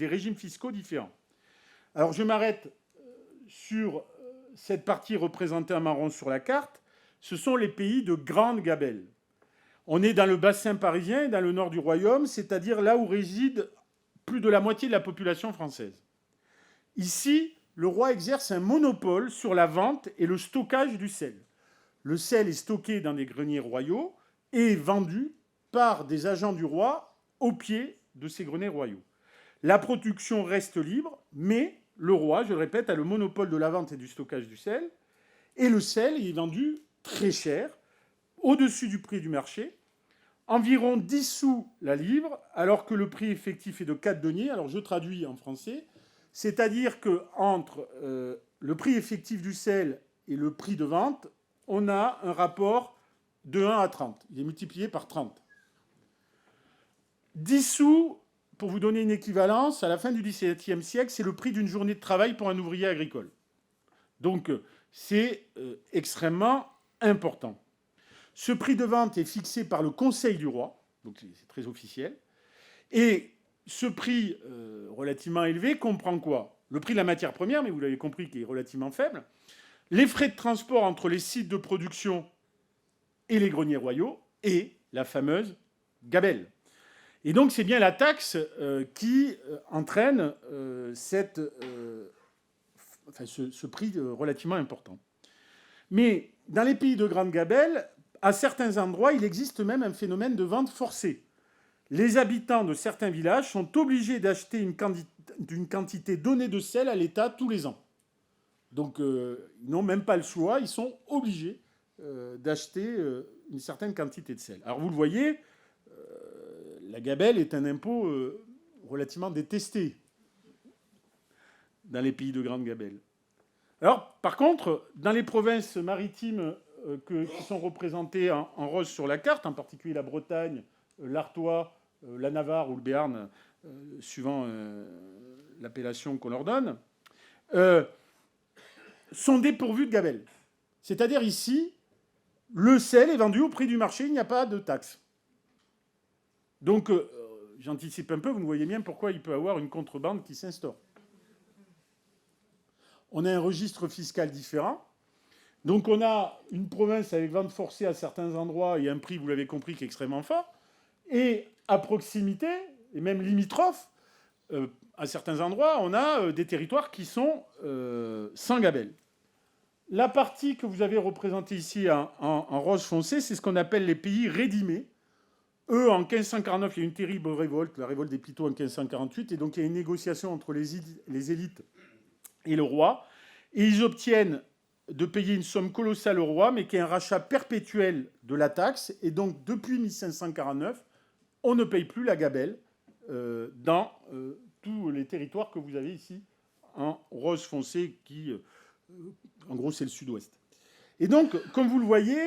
régimes fiscaux différents. Alors, je m'arrête sur cette partie représentée en marron sur la carte. Ce sont les pays de grande gabelle. On est dans le bassin parisien et dans le nord du royaume, c'est-à-dire là où réside plus de la moitié de la population française. Ici, le roi exerce un monopole sur la vente et le stockage du sel. Le sel est stocké dans des greniers royaux et vendu par des agents du roi au pied de ces greniers royaux. La production reste libre, mais le roi, je le répète, a le monopole de la vente et du stockage du sel. Et le sel est vendu très cher, au-dessus du prix du marché, environ 10 sous la livre, alors que le prix effectif est de 4 deniers. Alors je traduis en français. C'est-à-dire qu'entre le prix effectif du sel et le prix de vente, on a un rapport de 1 à 30. Il est multiplié par 30. 10 sous, pour vous donner une équivalence, à la fin du XVIIe siècle, c'est le prix d'une journée de travail pour un ouvrier agricole. Donc c'est extrêmement important. Ce prix de vente est fixé par le Conseil du roi, donc c'est très officiel. Et ce prix relativement élevé comprend quoi? Le prix de la matière première, mais vous l'avez compris, qui est relativement faible. Les frais de transport entre les sites de production et les greniers royaux, et la fameuse gabelle. Et donc c'est bien la taxe qui entraîne ce prix relativement important. Mais dans les pays de grande gabelle, à certains endroits, il existe même un phénomène de vente forcée. Les habitants de certains villages sont obligés d'acheter une quantité donnée de sel à l'État tous les ans. Donc ils n'ont même pas le choix, ils sont obligés d'acheter une certaine quantité de sel. Alors vous le voyez, la gabelle est un impôt relativement détesté dans les pays de grande gabelle. Alors, par contre, dans les provinces maritimes qui sont représentées en rose sur la carte, en particulier la Bretagne, l'Artois, la Navarre ou le Béarn, suivant l'appellation qu'on leur donne, sont dépourvues de gabelle. C'est-à-dire ici, le sel est vendu au prix du marché, il n'y a pas de taxe. Donc, j'anticipe un peu, vous ne voyez bien pourquoi il peut y avoir une contrebande qui s'instaure. On a un registre fiscal différent. Donc on a une province avec vente forcée à certains endroits et un prix, vous l'avez compris, qui est extrêmement fort. Et à proximité, et même limitrophes, à certains endroits, on a des territoires qui sont sans gabelle. La partie que vous avez représentée ici en rose foncé, c'est ce qu'on appelle les pays rédimés. Eux, en 1549, il y a une terrible révolte, la révolte des Pitots en 1548, et donc il y a une négociation entre les élites et le roi, et ils obtiennent de payer une somme colossale au roi, mais qui est un rachat perpétuel de la taxe, et donc depuis 1549, on ne paye plus la gabelle dans tous les territoires que vous avez ici en rose foncé, qui, en gros, c'est le sud-ouest. Et donc, comme vous le voyez,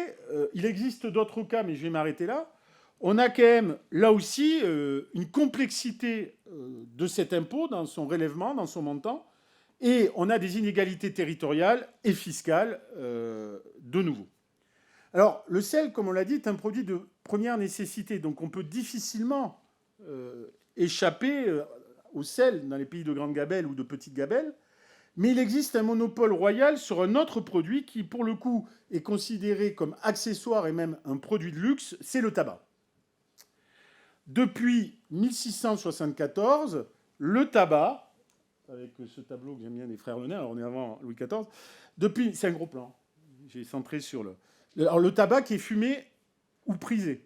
il existe d'autres cas, mais je vais m'arrêter là. On a quand même, là aussi, une complexité de cet impôt dans son relèvement, dans son montant, et on a des inégalités territoriales et fiscales de nouveau. Alors, le sel, comme on l'a dit, est un produit de première nécessité. Donc, on peut difficilement échapper au sel dans les pays de grande gabelle ou de petite gabelle. Mais il existe un monopole royal sur un autre produit qui, pour le coup, est considéré comme accessoire et même un produit de luxe, c'est le tabac. Depuis 1674, le tabac, avec ce tableau que j'aime bien des frères Lenain, alors on est avant Louis XIV, c'est un gros plan, j'ai centré sur alors le tabac qui est fumé ou prisé.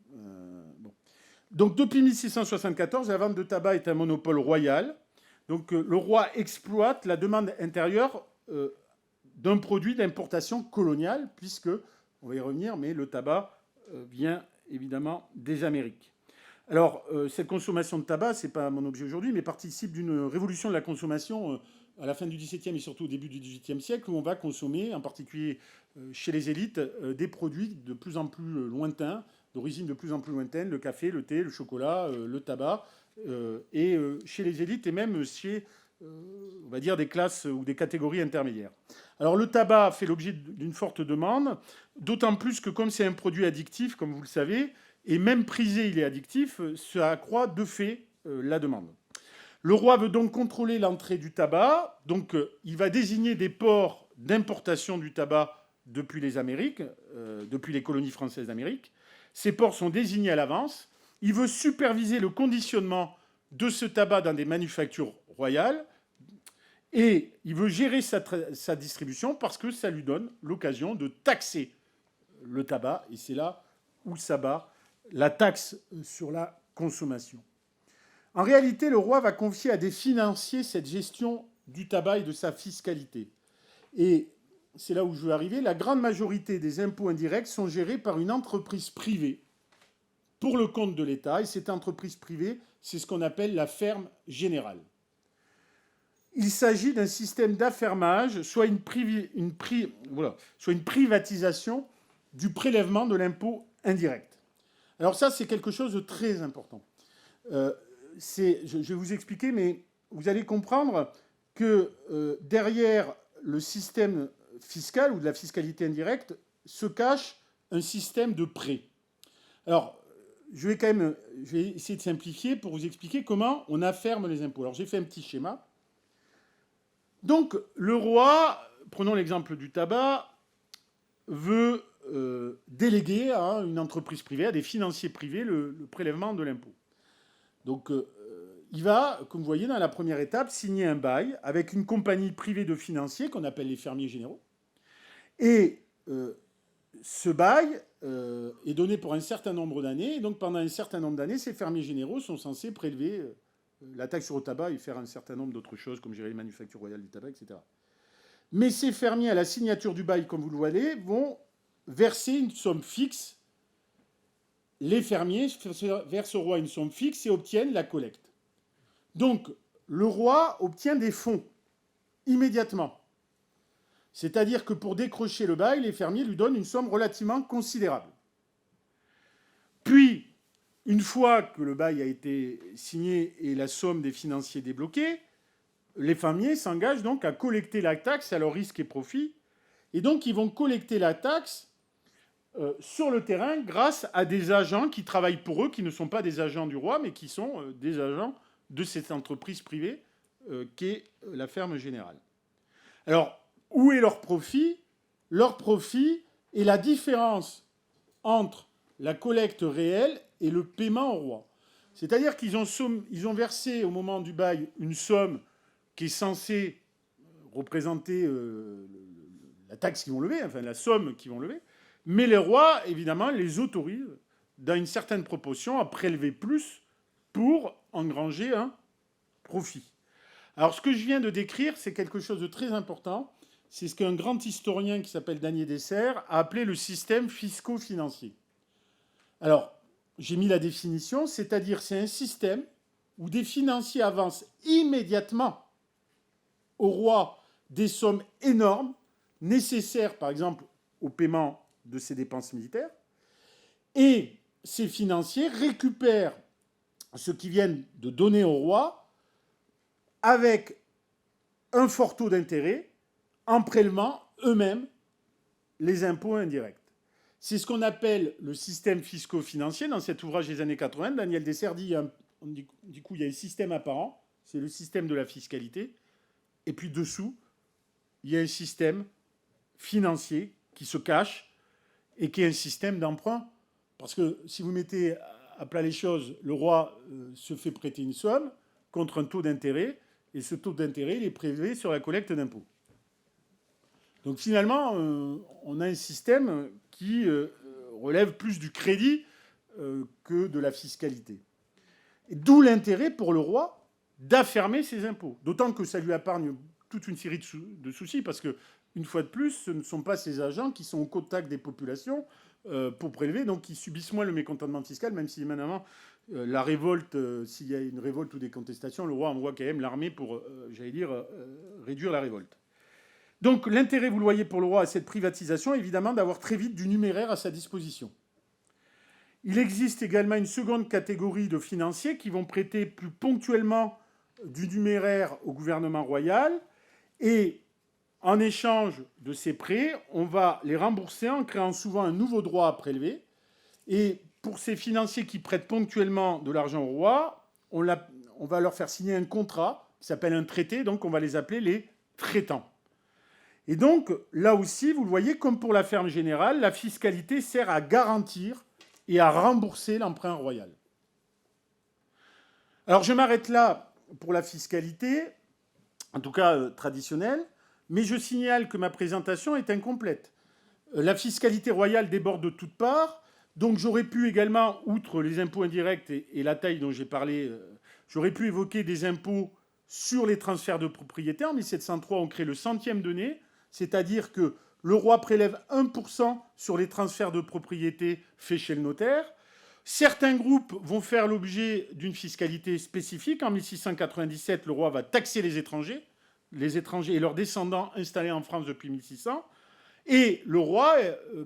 Bon. Donc depuis 1674, la vente de tabac est un monopole royal. Donc le roi exploite la demande intérieure d'un produit d'importation coloniale, puisque, on va y revenir, mais le tabac vient évidemment des Amériques. Alors, cette consommation de tabac, ce n'est pas mon objet aujourd'hui, mais participe d'une révolution de la consommation à la fin du XVIIe et surtout au début du XVIIIe siècle, où on va consommer, en particulier chez les élites, des produits de plus en plus lointains, d'origine de plus en plus lointaine, le café, le thé, le chocolat, le tabac, et chez les élites et même chez, on va dire, des classes ou des catégories intermédiaires. Alors le tabac fait l'objet d'une forte demande, d'autant plus que comme c'est un produit addictif, comme vous le savez, et même prisé, il est addictif, ça accroît de fait la demande. Le roi veut donc contrôler l'entrée du tabac, donc il va désigner des ports d'importation du tabac depuis les Amériques, depuis les colonies françaises d'Amérique. Ces ports sont désignés à l'avance. Il veut superviser le conditionnement de ce tabac dans des manufactures royales et il veut gérer sa distribution parce que ça lui donne l'occasion de taxer le tabac, et c'est là où s'abat la taxe sur la consommation. En réalité, le roi va confier à des financiers cette gestion du tabac et de sa fiscalité. Et c'est là où je veux arriver. La grande majorité des impôts indirects sont gérés par une entreprise privée pour le compte de l'État. Et cette entreprise privée, c'est ce qu'on appelle la ferme générale. Il s'agit d'un système d'affermage, soit une privatisation du prélèvement de l'impôt indirect. Alors ça, c'est quelque chose de très important. Je vais vous expliquer, mais vous allez comprendre que derrière le système fiscal ou de la fiscalité indirecte se cache un système de prêt. Alors, je vais essayer de simplifier pour vous expliquer comment on afferme les impôts. Alors, j'ai fait un petit schéma. Donc, le roi, prenons l'exemple du tabac, veut déléguer à une entreprise privée, à des financiers privés, le prélèvement de l'impôt. Donc, il va, comme vous voyez, dans la première étape, signer un bail avec une compagnie privée de financiers qu'on appelle les fermiers généraux. Et ce bail est donné pour un certain nombre d'années. Et donc, pendant un certain nombre d'années, ces fermiers généraux sont censés prélever la taxe sur le tabac et faire un certain nombre d'autres choses, comme gérer les manufactures royales du tabac, etc. Mais ces fermiers, à la signature du bail, comme vous le voyez, vont verser une somme fixe. Les fermiers versent au roi une somme fixe et obtiennent la collecte. Donc, le roi obtient des fonds immédiatement. C'est-à-dire que pour décrocher le bail, les fermiers lui donnent une somme relativement considérable. Puis, une fois que le bail a été signé et la somme des financiers débloquée, les fermiers s'engagent donc à collecter la taxe à leur risque et profit. Et donc, ils vont collecter la taxe sur le terrain grâce à des agents qui travaillent pour eux, qui ne sont pas des agents du roi, mais qui sont des agents de cette entreprise privée qu'est la ferme générale. Alors, où est leur profit ? Leur profit est la différence entre la collecte réelle et le paiement au roi. C'est-à-dire qu'ils ont versé au moment du bail une somme qui est censée représenter la taxe qu'ils vont lever, enfin la somme qu'ils vont lever, mais les rois, évidemment, les autorisent, dans une certaine proportion, à prélever plus pour engranger un profit. Alors, ce que je viens de décrire, c'est quelque chose de très important. C'est ce qu'un grand historien qui s'appelle Daniel Dessert a appelé le système fisco-financier. Alors, j'ai mis la définition, c'est-à-dire c'est un système où des financiers avancent immédiatement au roi des sommes énormes nécessaires, par exemple, au paiement de ses dépenses militaires, et ces financiers récupèrent ce qu'ils viennent de donner au roi avec un fort taux d'intérêt en prélevant eux-mêmes les impôts indirects. C'est ce qu'on appelle le système fisco-financier. Dans cet ouvrage des années 80, Daniel Dessert dit du coup, il y a un système apparent, c'est le système de la fiscalité, et puis dessous, il y a un système financier qui se cache et qui est un système d'emprunt. Parce que si vous mettez à plat les choses, le roi se fait prêter une somme contre un taux d'intérêt, et ce taux d'intérêt, il est prélevé sur la collecte d'impôts. Donc finalement, on a un système qui relève plus du crédit que de la fiscalité. Et d'où l'intérêt pour le roi d'affermer ses impôts. D'autant que ça lui épargne toute une série de soucis, parce que, une fois de plus, ce ne sont pas ces agents qui sont au contact des populations pour prélever, donc ils subissent moins le mécontentement fiscal, même si maintenant, la révolte, s'il y a une révolte ou des contestations, le roi envoie quand même l'armée pour, réduire la révolte. Donc l'intérêt, vous le voyez, pour le roi à cette privatisation, évidemment, d'avoir très vite du numéraire à sa disposition. Il existe également une seconde catégorie de financiers qui vont prêter plus ponctuellement du numéraire au gouvernement royal, et en échange de ces prêts, on va les rembourser en créant souvent un nouveau droit à prélever. Et pour ces financiers qui prêtent ponctuellement de l'argent au roi, on va leur faire signer un contrat qui s'appelle un traité, donc on va les appeler les traitants. Et donc, là aussi, vous le voyez, comme pour la ferme générale, la fiscalité sert à garantir et à rembourser l'emprunt royal. Alors, je m'arrête là pour la fiscalité, en tout cas traditionnelle, mais je signale que ma présentation est incomplète. La fiscalité royale déborde de toutes parts. Donc j'aurais pu également, outre les impôts indirects et la taille dont j'ai parlé, j'aurais pu évoquer des impôts sur les transferts de propriété. En 1703, on crée le centième donné, c'est-à-dire que le roi prélève 1% sur les transferts de propriété faits chez le notaire. Certains groupes vont faire l'objet d'une fiscalité spécifique. En 1697, le roi va taxer les étrangers et leurs descendants installés en France depuis 1600. Et le roi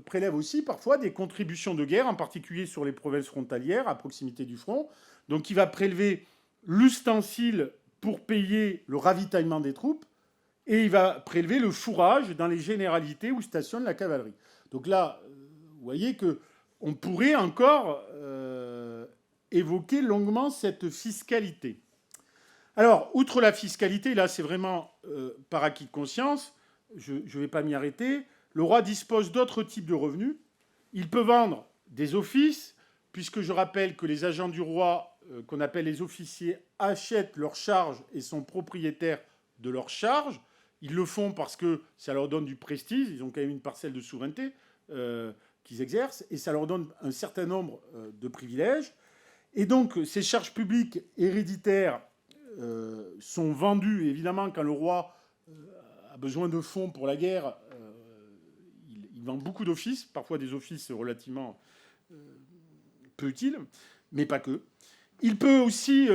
prélève aussi parfois des contributions de guerre, en particulier sur les provinces frontalières, à proximité du front. Donc il va prélever l'ustensile pour payer le ravitaillement des troupes, et il va prélever le fourrage dans les généralités où stationne la cavalerie. Donc là, vous voyez qu'on pourrait encore évoquer longuement cette fiscalité. Alors, outre la fiscalité, là c'est vraiment par acquis de conscience, je ne vais pas m'y arrêter, le roi dispose d'autres types de revenus. Il peut vendre des offices, puisque je rappelle que les agents du roi, qu'on appelle les officiers, achètent leurs charges et sont propriétaires de leurs charges. Ils le font parce que ça leur donne du prestige, ils ont quand même une parcelle de souveraineté qu'ils exercent, et ça leur donne un certain nombre de privilèges. Et donc ces charges publiques héréditaires sont vendues, évidemment, quand le roi a besoin de fonds pour la guerre. Il vend beaucoup d'offices, parfois des offices relativement peu utiles, mais pas que. Il peut aussi,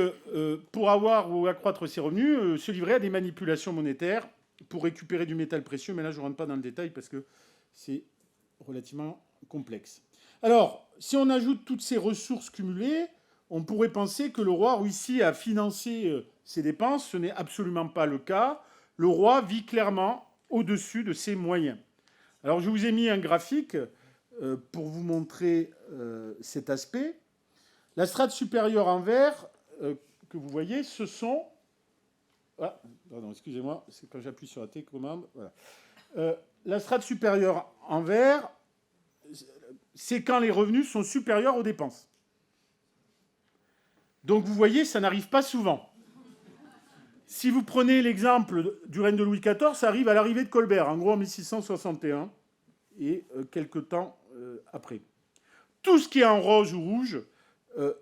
pour avoir ou accroître ses revenus, se livrer à des manipulations monétaires pour récupérer du métal précieux, mais là je ne rentre pas dans le détail parce que c'est relativement complexe. Alors, si on ajoute toutes ces ressources cumulées, on pourrait penser que le roi réussit à financer ses dépenses. Ce n'est absolument pas le cas. Le roi vit clairement au-dessus de ses moyens. Alors je vous ai mis un graphique pour vous montrer cet aspect. La strate supérieure en vert que vous voyez, ce sont... Ah, pardon, excusez-moi, c'est quand j'appuie sur la télécommande. Voilà. La strate supérieure en vert, c'est quand les revenus sont supérieurs aux dépenses. Donc vous voyez, ça n'arrive pas souvent. Si vous prenez l'exemple du règne de Louis XIV, ça arrive à l'arrivée de Colbert, en gros en 1661, et quelques temps après. Tout ce qui est en rose ou rouge,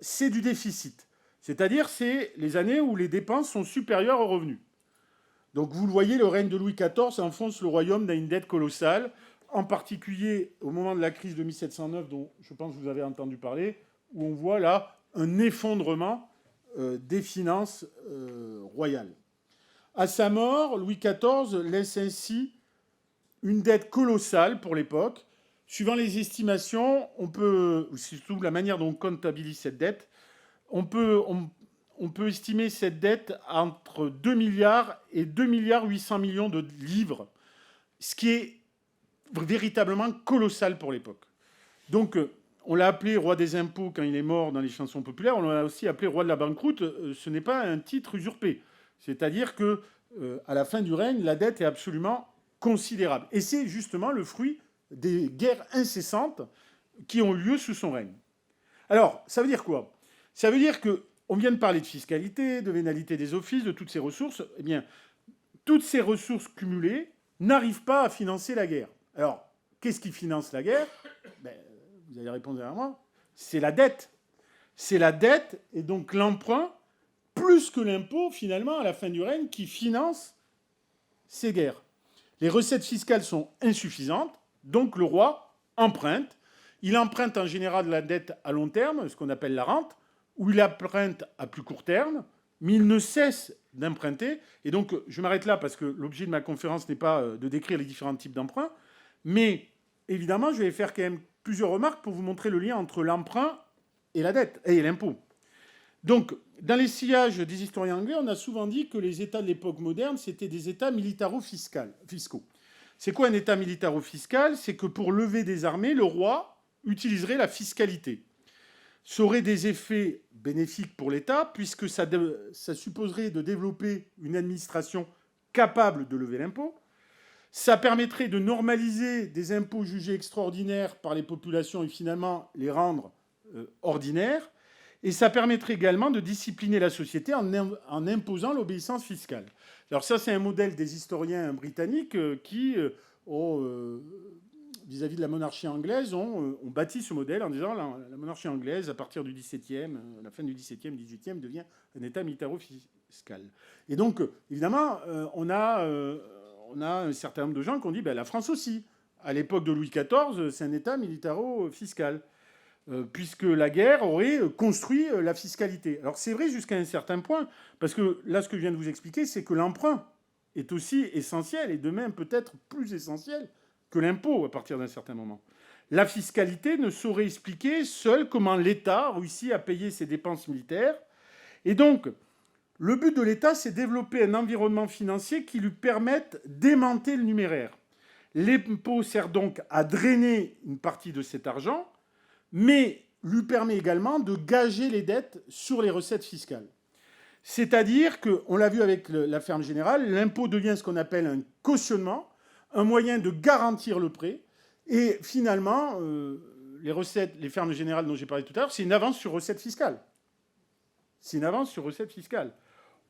c'est du déficit. C'est-à-dire, c'est les années où les dépenses sont supérieures aux revenus. Donc vous le voyez, le règne de Louis XIV enfonce le royaume dans une dette colossale, en particulier au moment de la crise de 1709, dont je pense que vous avez entendu parler, où on voit là un effondrement des finances royales. À sa mort, Louis XIV laisse ainsi une dette colossale pour l'époque. Suivant les estimations, on peut, surtout la manière dont on comptabilise cette dette, on peut estimer cette dette entre 2 milliards et 2 milliards 800 millions de livres, ce qui est véritablement colossal pour l'époque. Donc, on l'a appelé roi des impôts quand il est mort dans les chansons populaires. On l'a aussi appelé roi de la banqueroute. Ce n'est pas un titre usurpé. C'est-à-dire que à la fin du règne, la dette est absolument considérable. Et c'est justement le fruit des guerres incessantes qui ont lieu sous son règne. Alors, ça veut dire quoi? Ça veut dire qu'on vient de parler de fiscalité, de vénalité des offices, de toutes ces ressources. Eh bien, toutes ces ressources cumulées n'arrivent pas à financer la guerre. Alors, qu'est-ce qui finance la guerre? Vous allez répondre derrière moi. C'est la dette. C'est la dette et donc l'emprunt, plus que l'impôt, finalement, à la fin du règne, qui finance ces guerres. Les recettes fiscales sont insuffisantes, donc le roi emprunte. Il emprunte en général de la dette à long terme, ce qu'on appelle la rente, ou il emprunte à plus court terme, mais il ne cesse d'emprunter. Et donc, je m'arrête là parce que l'objet de ma conférence n'est pas de décrire les différents types d'emprunts, mais évidemment, je vais faire quand même plusieurs remarques pour vous montrer le lien entre l'emprunt et la dette, et l'impôt. Donc, dans les sillages des historiens anglais, on a souvent dit que les États de l'époque moderne, c'était des États militaro-fiscaux. C'est quoi un État militaro-fiscal? C'est que pour lever des armées, le roi utiliserait la fiscalité. Ça aurait des effets bénéfiques pour l'État, puisque ça supposerait de développer une administration capable de lever l'impôt. Ça permettrait de normaliser des impôts jugés extraordinaires par les populations et finalement les rendre ordinaires. Et ça permettrait également de discipliner la société en imposant l'obéissance fiscale. Alors ça, c'est un modèle des historiens britanniques qui ont vis-à-vis de la monarchie anglaise, ont bâti ce modèle en disant la monarchie anglaise, à partir du XVIIe, la fin du XVIIe, XVIIIe, devient un État militaro-fiscal. Et donc, évidemment, on a un certain nombre de gens qui ont dit la France aussi. À l'époque de Louis XIV, c'est un État militaro-fiscal, puisque la guerre aurait construit la fiscalité. Alors c'est vrai jusqu'à un certain point, parce que là, ce que je viens de vous expliquer, c'est que l'emprunt est aussi essentiel, et de même peut-être plus essentiel que l'impôt à partir d'un certain moment. La fiscalité ne saurait expliquer seule comment l'État réussit à payer ses dépenses militaires. Et donc, le but de l'État, c'est développer un environnement financier qui lui permette d'aimanter le numéraire. L'impôt sert donc à drainer une partie de cet argent, mais lui permet également de gager les dettes sur les recettes fiscales. C'est-à-dire qu'on l'a vu avec la ferme générale, l'impôt devient ce qu'on appelle un cautionnement, un moyen de garantir le prêt. Et finalement, les fermes générales dont j'ai parlé tout à l'heure, c'est une avance sur recette fiscale. C'est une avance sur recette fiscale.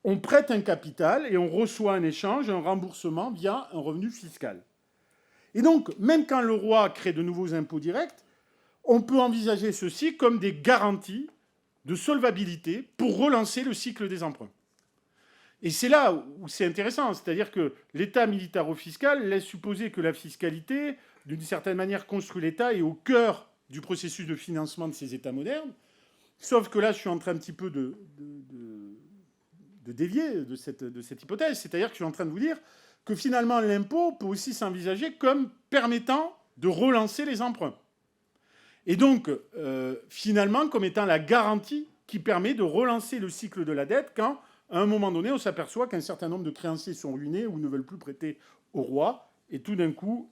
On prête un capital et on reçoit un échange, un remboursement via un revenu fiscal. Et donc, même quand le roi crée de nouveaux impôts directs, on peut envisager ceci comme des garanties de solvabilité pour relancer le cycle des emprunts. Et c'est là où c'est intéressant. C'est-à-dire que l'État militaro-fiscal laisse supposer que la fiscalité, d'une certaine manière, construit l'État et est au cœur du processus de financement de ces États modernes. Sauf que là, je suis en train un petit peu de dévier de cette hypothèse. C'est-à-dire que je suis en train de vous dire que finalement, l'impôt peut aussi s'envisager comme permettant de relancer les emprunts. Et donc, finalement, comme étant la garantie qui permet de relancer le cycle de la dette quand, à un moment donné, on s'aperçoit qu'un certain nombre de créanciers sont ruinés ou ne veulent plus prêter au roi. Et tout d'un coup,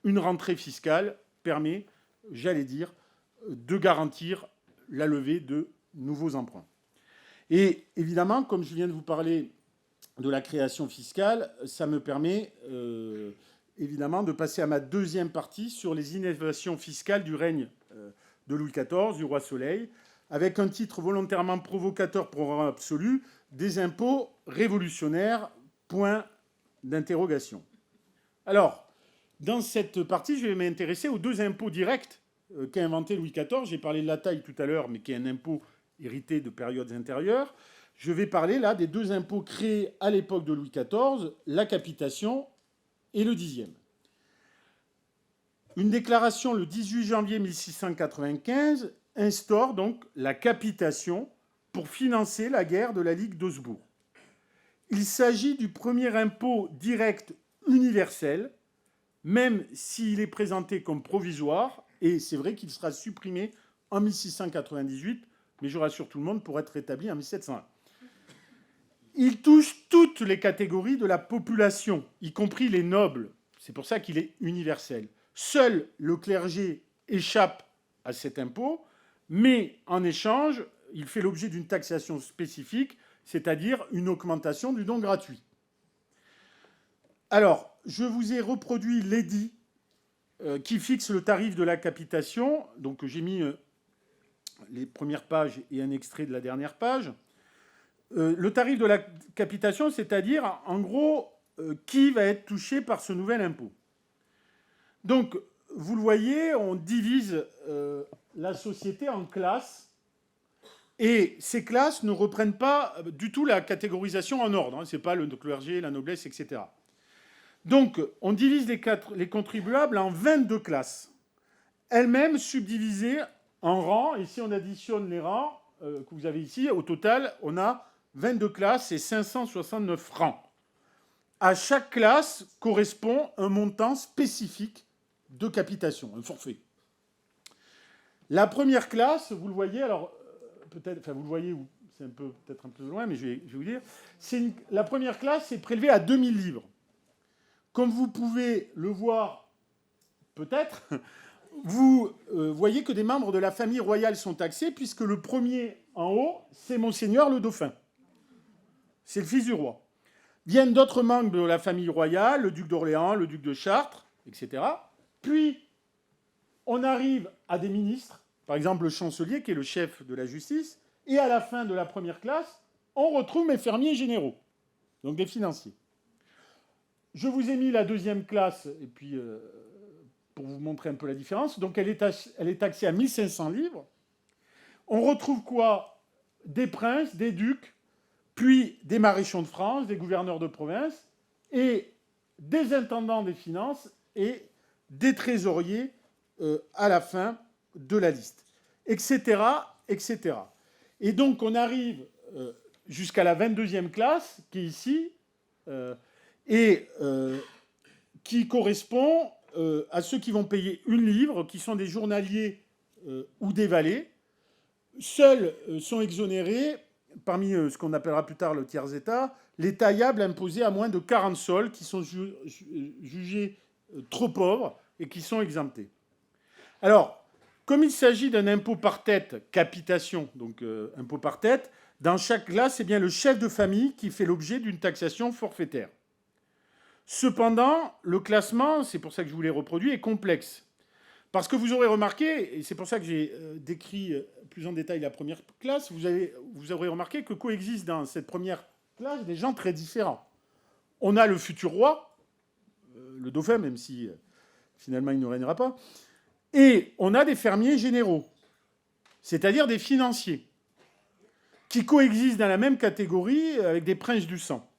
une rentrée fiscale permet, j'allais dire, de garantir la levée de nouveaux emprunts. Et évidemment, comme je viens de vous parler de la création fiscale, ça me permet évidemment de passer à ma deuxième partie sur les innovations fiscales du règne de Louis XIV, du roi Soleil, avec un titre volontairement provocateur pour un absolu, des impôts révolutionnaires, point d'interrogation. Alors, dans cette partie, je vais m'intéresser aux deux impôts directs qu'a inventé Louis XIV. J'ai parlé de la taille tout à l'heure, mais qui est un impôt hérité de périodes antérieures. Je vais parler là des deux impôts créés à l'époque de Louis XIV, la capitation et le dixième. Une déclaration le 18 janvier 1695 instaure donc la capitation pour financer la guerre de la Ligue d'Augsbourg. Il s'agit du premier impôt direct universel, même s'il est présenté comme provisoire, et c'est vrai qu'il sera supprimé en 1698, mais je rassure tout le monde, pour être rétabli en 1701. Il touche toutes les catégories de la population, y compris les nobles. C'est pour ça qu'il est universel. Seul le clergé échappe à cet impôt, mais en échange, il fait l'objet d'une taxation spécifique, c'est-à-dire une augmentation du don gratuit. Alors, je vous ai reproduit l'édit qui fixe le tarif de la capitation. Donc, j'ai mis les premières pages et un extrait de la dernière page. Le tarif de la capitation, c'est-à-dire, en gros, qui va être touché par ce nouvel impôt. Donc, vous le voyez, on divise la société en classes, et ces classes ne reprennent pas du tout la catégorisation en ordre. Ce n'est pas le clergé, la noblesse, etc. Donc, on divise les contribuables en 22 classes, elles-mêmes subdivisées en rangs, et si on additionne les rangs que vous avez ici, au total, on a 22 classes et 569 francs. À chaque classe correspond un montant spécifique de capitation, un forfait. La première classe, vous le voyez, alors peut-être, enfin vous le voyez, c'est peut-être un peu loin, mais je vais vous dire, la première classe est prélevée à 2000 livres. Comme vous pouvez le voir, peut-être, vous voyez que des membres de la famille royale sont taxés, puisque le premier en haut, c'est Monseigneur le Dauphin. C'est le fils du roi. Viennent d'autres membres de la famille royale, le duc d'Orléans, le duc de Chartres, etc. Puis, on arrive à des ministres, par exemple le chancelier, qui est le chef de la justice, et à la fin de la première classe, on retrouve mes fermiers généraux, donc des financiers. Je vous ai mis la deuxième classe, et puis pour vous montrer un peu la différence. Donc elle est taxée à 1500 livres. On retrouve quoi? Des princes, des ducs, puis des maréchaux de France, des gouverneurs de province, et des intendants des finances et des trésoriers à la fin de la liste, etc., etc. Et donc on arrive jusqu'à la 22e classe, qui est ici, et qui correspond à ceux qui vont payer une livre, qui sont des journaliers ou des valets. Seuls sont exonérés, parmi ce qu'on appellera plus tard le tiers-état, les taillables imposés à moins de 40 sols, qui sont jugés trop pauvres et qui sont exemptés. Alors, comme il s'agit d'un impôt par tête, capitation, donc impôt par tête, dans chaque classe, c'est bien le chef de famille qui fait l'objet d'une taxation forfaitaire. Cependant, le classement, c'est pour ça que je vous l'ai reproduit, est complexe. Parce que vous aurez remarqué, et c'est pour ça que j'ai décrit plus en détail la première classe, vous aurez remarqué que coexistent dans cette première classe des gens très différents. On a le futur roi, le dauphin, même si finalement il ne régnera pas, et on a des fermiers généraux, c'est-à-dire des financiers, qui coexistent dans la même catégorie avec des princes du sang.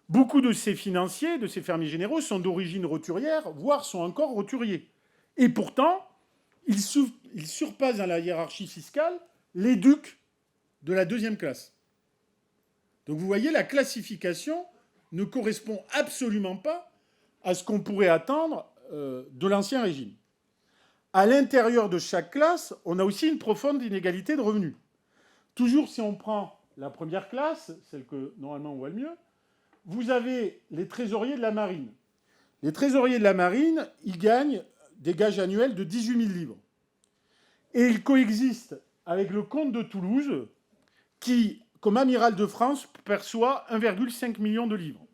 Beaucoup de ces financiers, de ces fermiers généraux, sont d'origine roturière, voire sont encore roturiers. Et pourtant, ils surpassent dans la hiérarchie fiscale les ducs de la deuxième classe. Donc vous voyez, la classification ne correspond absolument pas à ce qu'on pourrait attendre de l'Ancien Régime. À l'intérieur de chaque classe, on a aussi une profonde inégalité de revenus. Toujours si on prend la première classe, celle que normalement on voit le mieux, vous avez les trésoriers de la marine. Les trésoriers de la marine, ils gagnent des gages annuels de 18 000 livres. Et ils coexistent avec le comte de Toulouse, qui, comme amiral de France, perçoit 1,5 million de livres.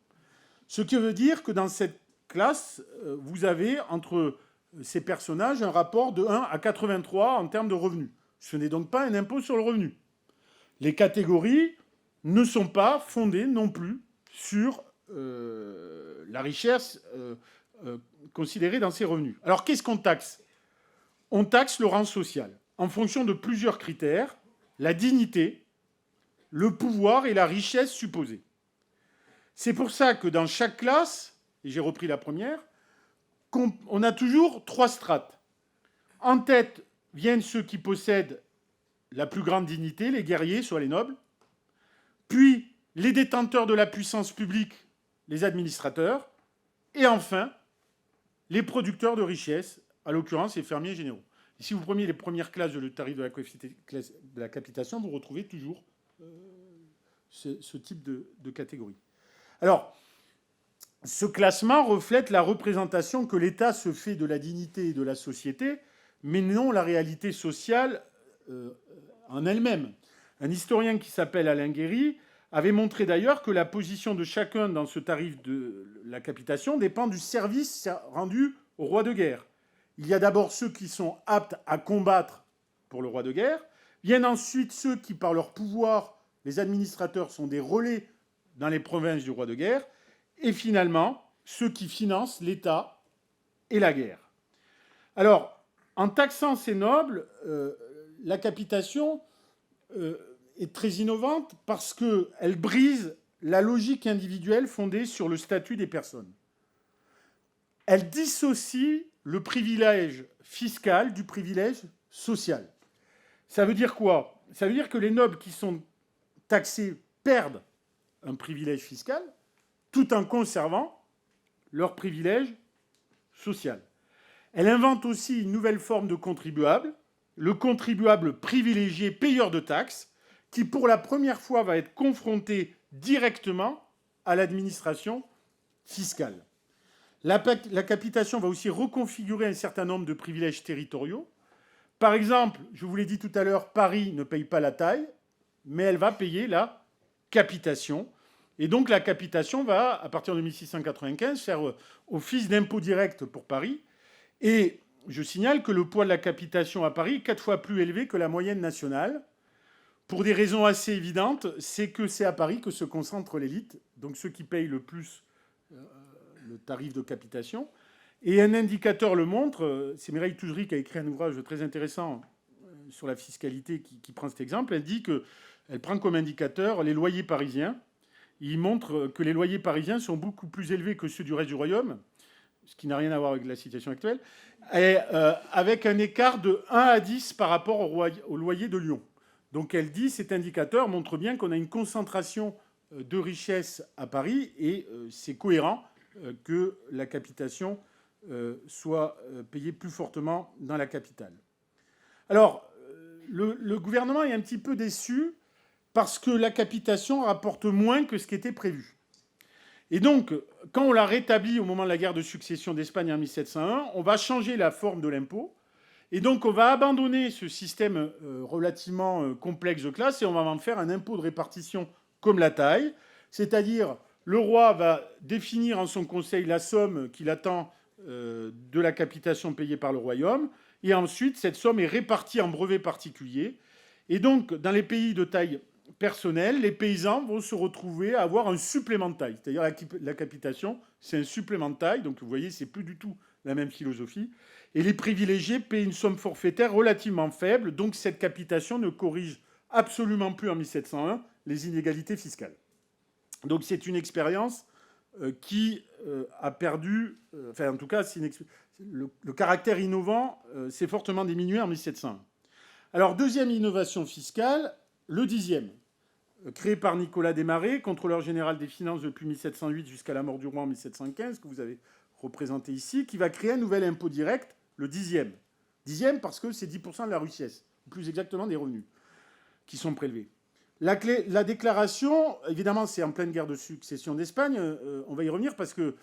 Ce qui veut dire que dans cette classe, vous avez entre ces personnages un rapport de 1 à 83 en termes de revenus. Ce n'est donc pas un impôt sur le revenu. Les catégories ne sont pas fondées non plus sur la richesse considérée dans ces revenus. Alors qu'est-ce qu'on taxe? On taxe le rang social en fonction de plusieurs critères: la dignité, le pouvoir et la richesse supposée. C'est pour ça que dans chaque classe, et j'ai repris la première, on a toujours 3 strates. En tête viennent ceux qui possèdent la plus grande dignité, les guerriers, soit les nobles, puis les détenteurs de la puissance publique, les administrateurs, et enfin les producteurs de richesses, à l'occurrence les fermiers généraux. Et si vous prenez les premières classes de tarif de la capitation, vous retrouvez toujours ce type de catégorie. Alors, ce classement reflète la représentation que l'État se fait de la dignité et de la société, mais non la réalité sociale en elle-même. Un historien qui s'appelle Alain Guéry avait montré d'ailleurs que la position de chacun dans ce tarif de la capitation dépend du service rendu au roi de guerre. Il y a d'abord ceux qui sont aptes à combattre pour le roi de guerre, viennent ensuite ceux qui, par leur pouvoir, les administrateurs, sont des relais dans les provinces du roi de guerre, et finalement ceux qui financent l'État et la guerre. Alors, en taxant ces nobles, la capitation est très innovante parce qu'elle brise la logique individuelle fondée sur le statut des personnes. Elle dissocie le privilège fiscal du privilège social. Ça veut dire quoi? Ça veut dire que les nobles qui sont taxés perdent un privilège fiscal tout en conservant leur privilège social. Elle invente aussi une nouvelle forme de contribuable, le contribuable privilégié payeur de taxes, qui pour la première fois va être confronté directement à l'administration fiscale. La capitation va aussi reconfigurer un certain nombre de privilèges territoriaux. Par exemple, je vous l'ai dit tout à l'heure, Paris ne paye pas la taille, mais elle va payer la capitation. Et donc la capitation va, à partir de 1695, faire office d'impôt direct pour Paris. Et je signale que le poids de la capitation à Paris est 4 fois plus élevé que la moyenne nationale. Pour des raisons assez évidentes, c'est que c'est à Paris que se concentre l'élite, donc ceux qui payent le plus le tarif de capitation. Et un indicateur le montre. C'est Mireille Touzery qui a écrit un ouvrage très intéressant sur la fiscalité qui prend cet exemple. Elle dit qu'elle prend comme indicateur les loyers parisiens. Il montre que les loyers parisiens sont beaucoup plus élevés que ceux du reste du royaume, ce qui n'a rien à voir avec la situation actuelle, et avec un écart de 1 à 10 par rapport au loyer de Lyon. Donc elle dit cet indicateur montre bien qu'on a une concentration de richesse à Paris et c'est cohérent que la capitation soit payée plus fortement dans la capitale. Alors, le gouvernement est un petit peu déçu parce que la capitation rapporte moins que ce qui était prévu. Et donc, quand on l'a rétabli au moment de la guerre de succession d'Espagne en 1701, on va changer la forme de l'impôt. Et donc, on va abandonner ce système relativement complexe de classe et on va en faire un impôt de répartition comme la taille. C'est-à-dire, le roi va définir en son conseil la somme qu'il attend de la capitation payée par le royaume. Et ensuite, cette somme est répartie en brevets particuliers. Et donc, dans les pays de taille personnelle, les paysans vont se retrouver à avoir un supplément de taille. C'est-à-dire la capitation, c'est un supplément de taille. Donc, vous voyez, c'est plus du tout la même philosophie. Et les privilégiés paient une somme forfaitaire relativement faible. Donc, cette capitation ne corrige absolument plus en 1701 les inégalités fiscales. Donc, c'est une expérience qui a perdu... enfin, en tout cas, le caractère innovant s'est fortement diminué en 1701. Alors, deuxième innovation fiscale, le 10e, créé par Nicolas Desmarets, contrôleur général des finances depuis 1708 jusqu'à la mort du roi en 1715, que vous avez représenté ici, qui va créer un nouvel impôt direct, le 10e. 10e parce que c'est 10% de la richesse, ou plus exactement des revenus, qui sont prélevés. La déclaration, évidemment, c'est en pleine guerre de succession d'Espagne. On va y revenir parce que,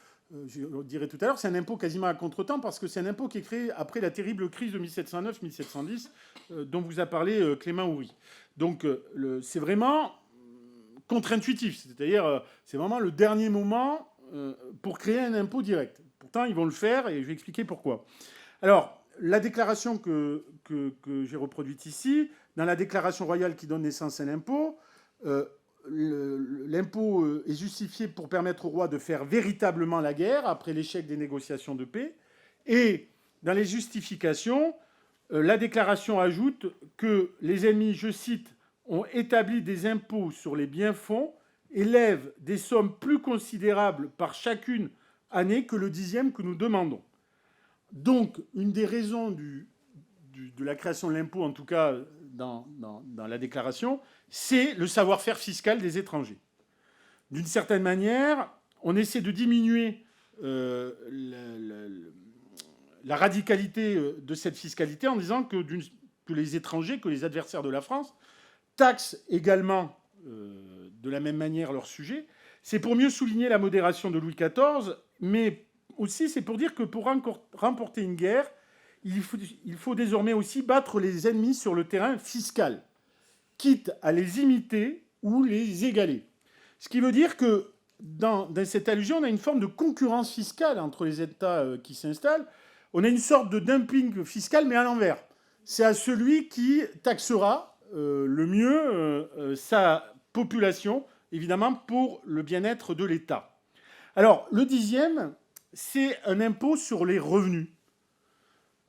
je le dirai tout à l'heure, c'est un impôt quasiment à contre-temps parce que c'est un impôt qui est créé après la terrible crise de 1709-1710 dont vous a parlé Clément Houry. Donc, c'est vraiment contre-intuitif. C'est-à-dire, c'est vraiment le dernier moment pour créer un impôt direct. Pourtant, ils vont le faire et je vais expliquer pourquoi. Alors, la déclaration que j'ai reproduite ici, dans la déclaration royale qui donne naissance à l'impôt, l'impôt est justifié pour permettre au roi de faire véritablement la guerre après l'échec des négociations de paix. Et dans les justifications, la déclaration ajoute que les ennemis, je cite, ont établi des impôts sur les biens-fonds, élèvent des sommes plus considérables par chacune année que le 10e que nous demandons. Donc, une des raisons de la création de l'impôt, en tout cas dans la déclaration, c'est le savoir-faire fiscal des étrangers. D'une certaine manière, on essaie de diminuer la radicalité de cette fiscalité en disant que les étrangers, que les adversaires de la France, taxent également de la même manière leurs sujets. C'est pour mieux souligner la modération de Louis XIV, mais aussi c'est pour dire que pour remporter une guerre, il faut désormais aussi battre les ennemis sur le terrain fiscal, quitte à les imiter ou les égaler. Ce qui veut dire que dans cette allusion, on a une forme de concurrence fiscale entre les États qui s'installent. On a une sorte de dumping fiscal, mais à l'envers. C'est à celui qui taxera le mieux sa population, évidemment, pour le bien-être de l'État. Alors, le 10e, c'est un impôt sur les revenus.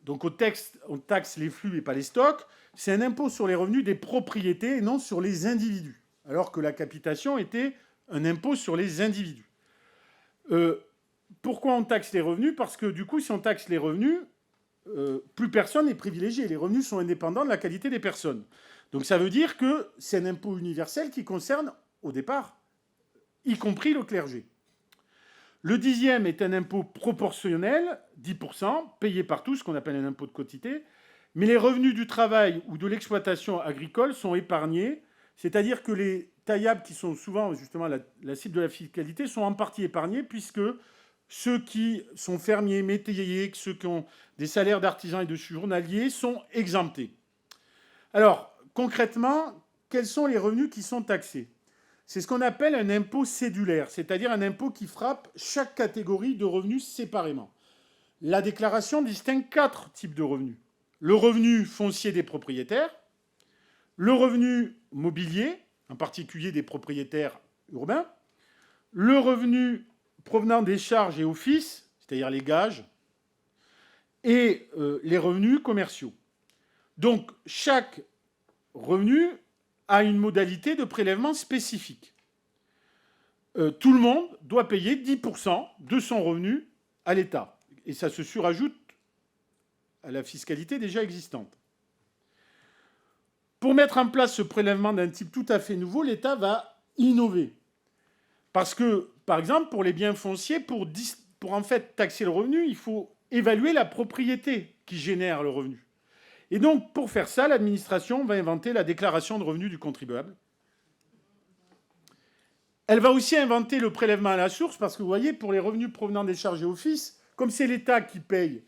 Donc, on taxe les flux et pas les stocks. C'est un impôt sur les revenus des propriétés et non sur les individus. Alors que la capitation était un impôt sur les individus. Pourquoi on taxe les revenus ? Parce que du coup, si on taxe les revenus, plus personne n'est privilégié. Les revenus sont indépendants de la qualité des personnes. Donc ça veut dire que c'est un impôt universel qui concerne, au départ, y compris le clergé. Le 10e est un impôt proportionnel, 10%, payé par tous, ce qu'on appelle un impôt de quotité. Mais les revenus du travail ou de l'exploitation agricole sont épargnés. C'est-à-dire que les taillables, qui sont souvent justement la cible de la fiscalité, sont en partie épargnés puisque ceux qui sont fermiers, métayers, ceux qui ont des salaires d'artisans et de journaliers sont exemptés. Alors, concrètement, quels sont les revenus qui sont taxés ? C'est ce qu'on appelle un impôt cédulaire, c'est-à-dire un impôt qui frappe chaque catégorie de revenus séparément. La déclaration distingue 4 types de revenus. Le revenu foncier des propriétaires, le revenu mobilier, en particulier des propriétaires urbains, le revenu provenant des charges et offices, c'est-à-dire les gages, et les revenus commerciaux. Donc, chaque revenu a une modalité de prélèvement spécifique. Tout le monde doit payer 10% de son revenu à l'État. Et ça se surajoute à la fiscalité déjà existante. Pour mettre en place ce prélèvement d'un type tout à fait nouveau, l'État va innover. Parce que, par exemple, pour les biens fonciers, pour en fait taxer le revenu, il faut évaluer la propriété qui génère le revenu. Et donc, pour faire ça, l'administration va inventer la déclaration de revenus du contribuable. Elle va aussi inventer le prélèvement à la source, parce que vous voyez, pour les revenus provenant des charges et offices, comme c'est l'État qui paye,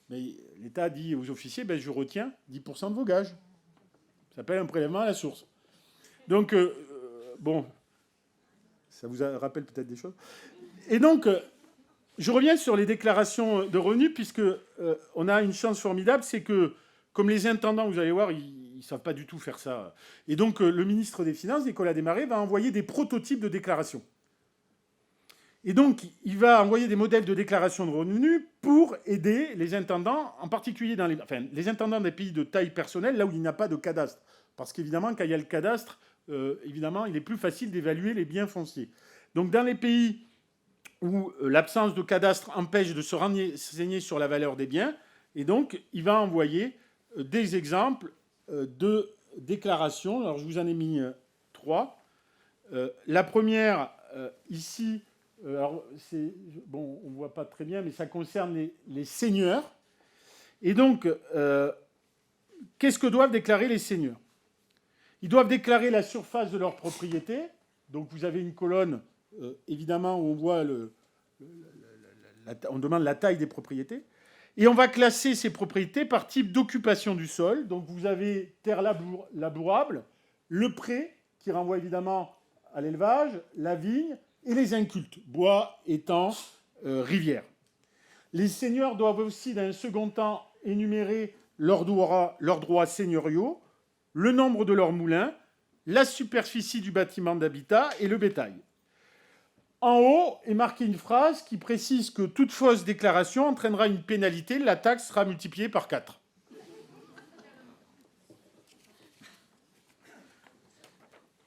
mais l'État dit aux officiers, ben, je retiens 10% de vos gages. Ça s'appelle un prélèvement à la source. Donc, bon, ça vous rappelle peut-être des choses. Et donc, je reviens sur les déclarations de revenus, puisque on a une chance formidable, c'est que, comme les intendants, vous allez voir, ils ne savent pas du tout faire ça. Et donc, le ministre des Finances, Nicolas Desmarais, va envoyer des prototypes de déclaration. Et donc, il va envoyer des modèles de déclaration de revenus pour aider les intendants, en particulier dans les intendants des pays de taille personnelle, là où il n'y a pas de cadastre. Parce qu'évidemment, quand il y a le cadastre, évidemment, il est plus facile d'évaluer les biens fonciers. Donc, dans les pays où l'absence de cadastre empêche de se renseigner sur la valeur des biens, et donc, il va envoyer des exemples de déclarations. Alors, je vous en ai mis 3. La première, ici... Alors, bon, on ne voit pas très bien, mais ça concerne les seigneurs. Et donc, qu'est-ce que doivent déclarer les seigneurs? Ils doivent déclarer la surface de leur propriété. Donc, vous avez une colonne, évidemment, où on voit on demande la taille des propriétés. Et on va classer ces propriétés par type d'occupation du sol. Donc, vous avez terre labourable, le pré, qui renvoie évidemment à l'élevage, la vigne, et les incultes, bois, étangs, rivières. Les seigneurs doivent aussi, dans un second temps, énumérer leurs droits seigneuriaux, le nombre de leurs moulins, la superficie du bâtiment d'habitat et le bétail. En haut est marquée une phrase qui précise que toute fausse déclaration entraînera une pénalité, la taxe sera multipliée par 4. Vous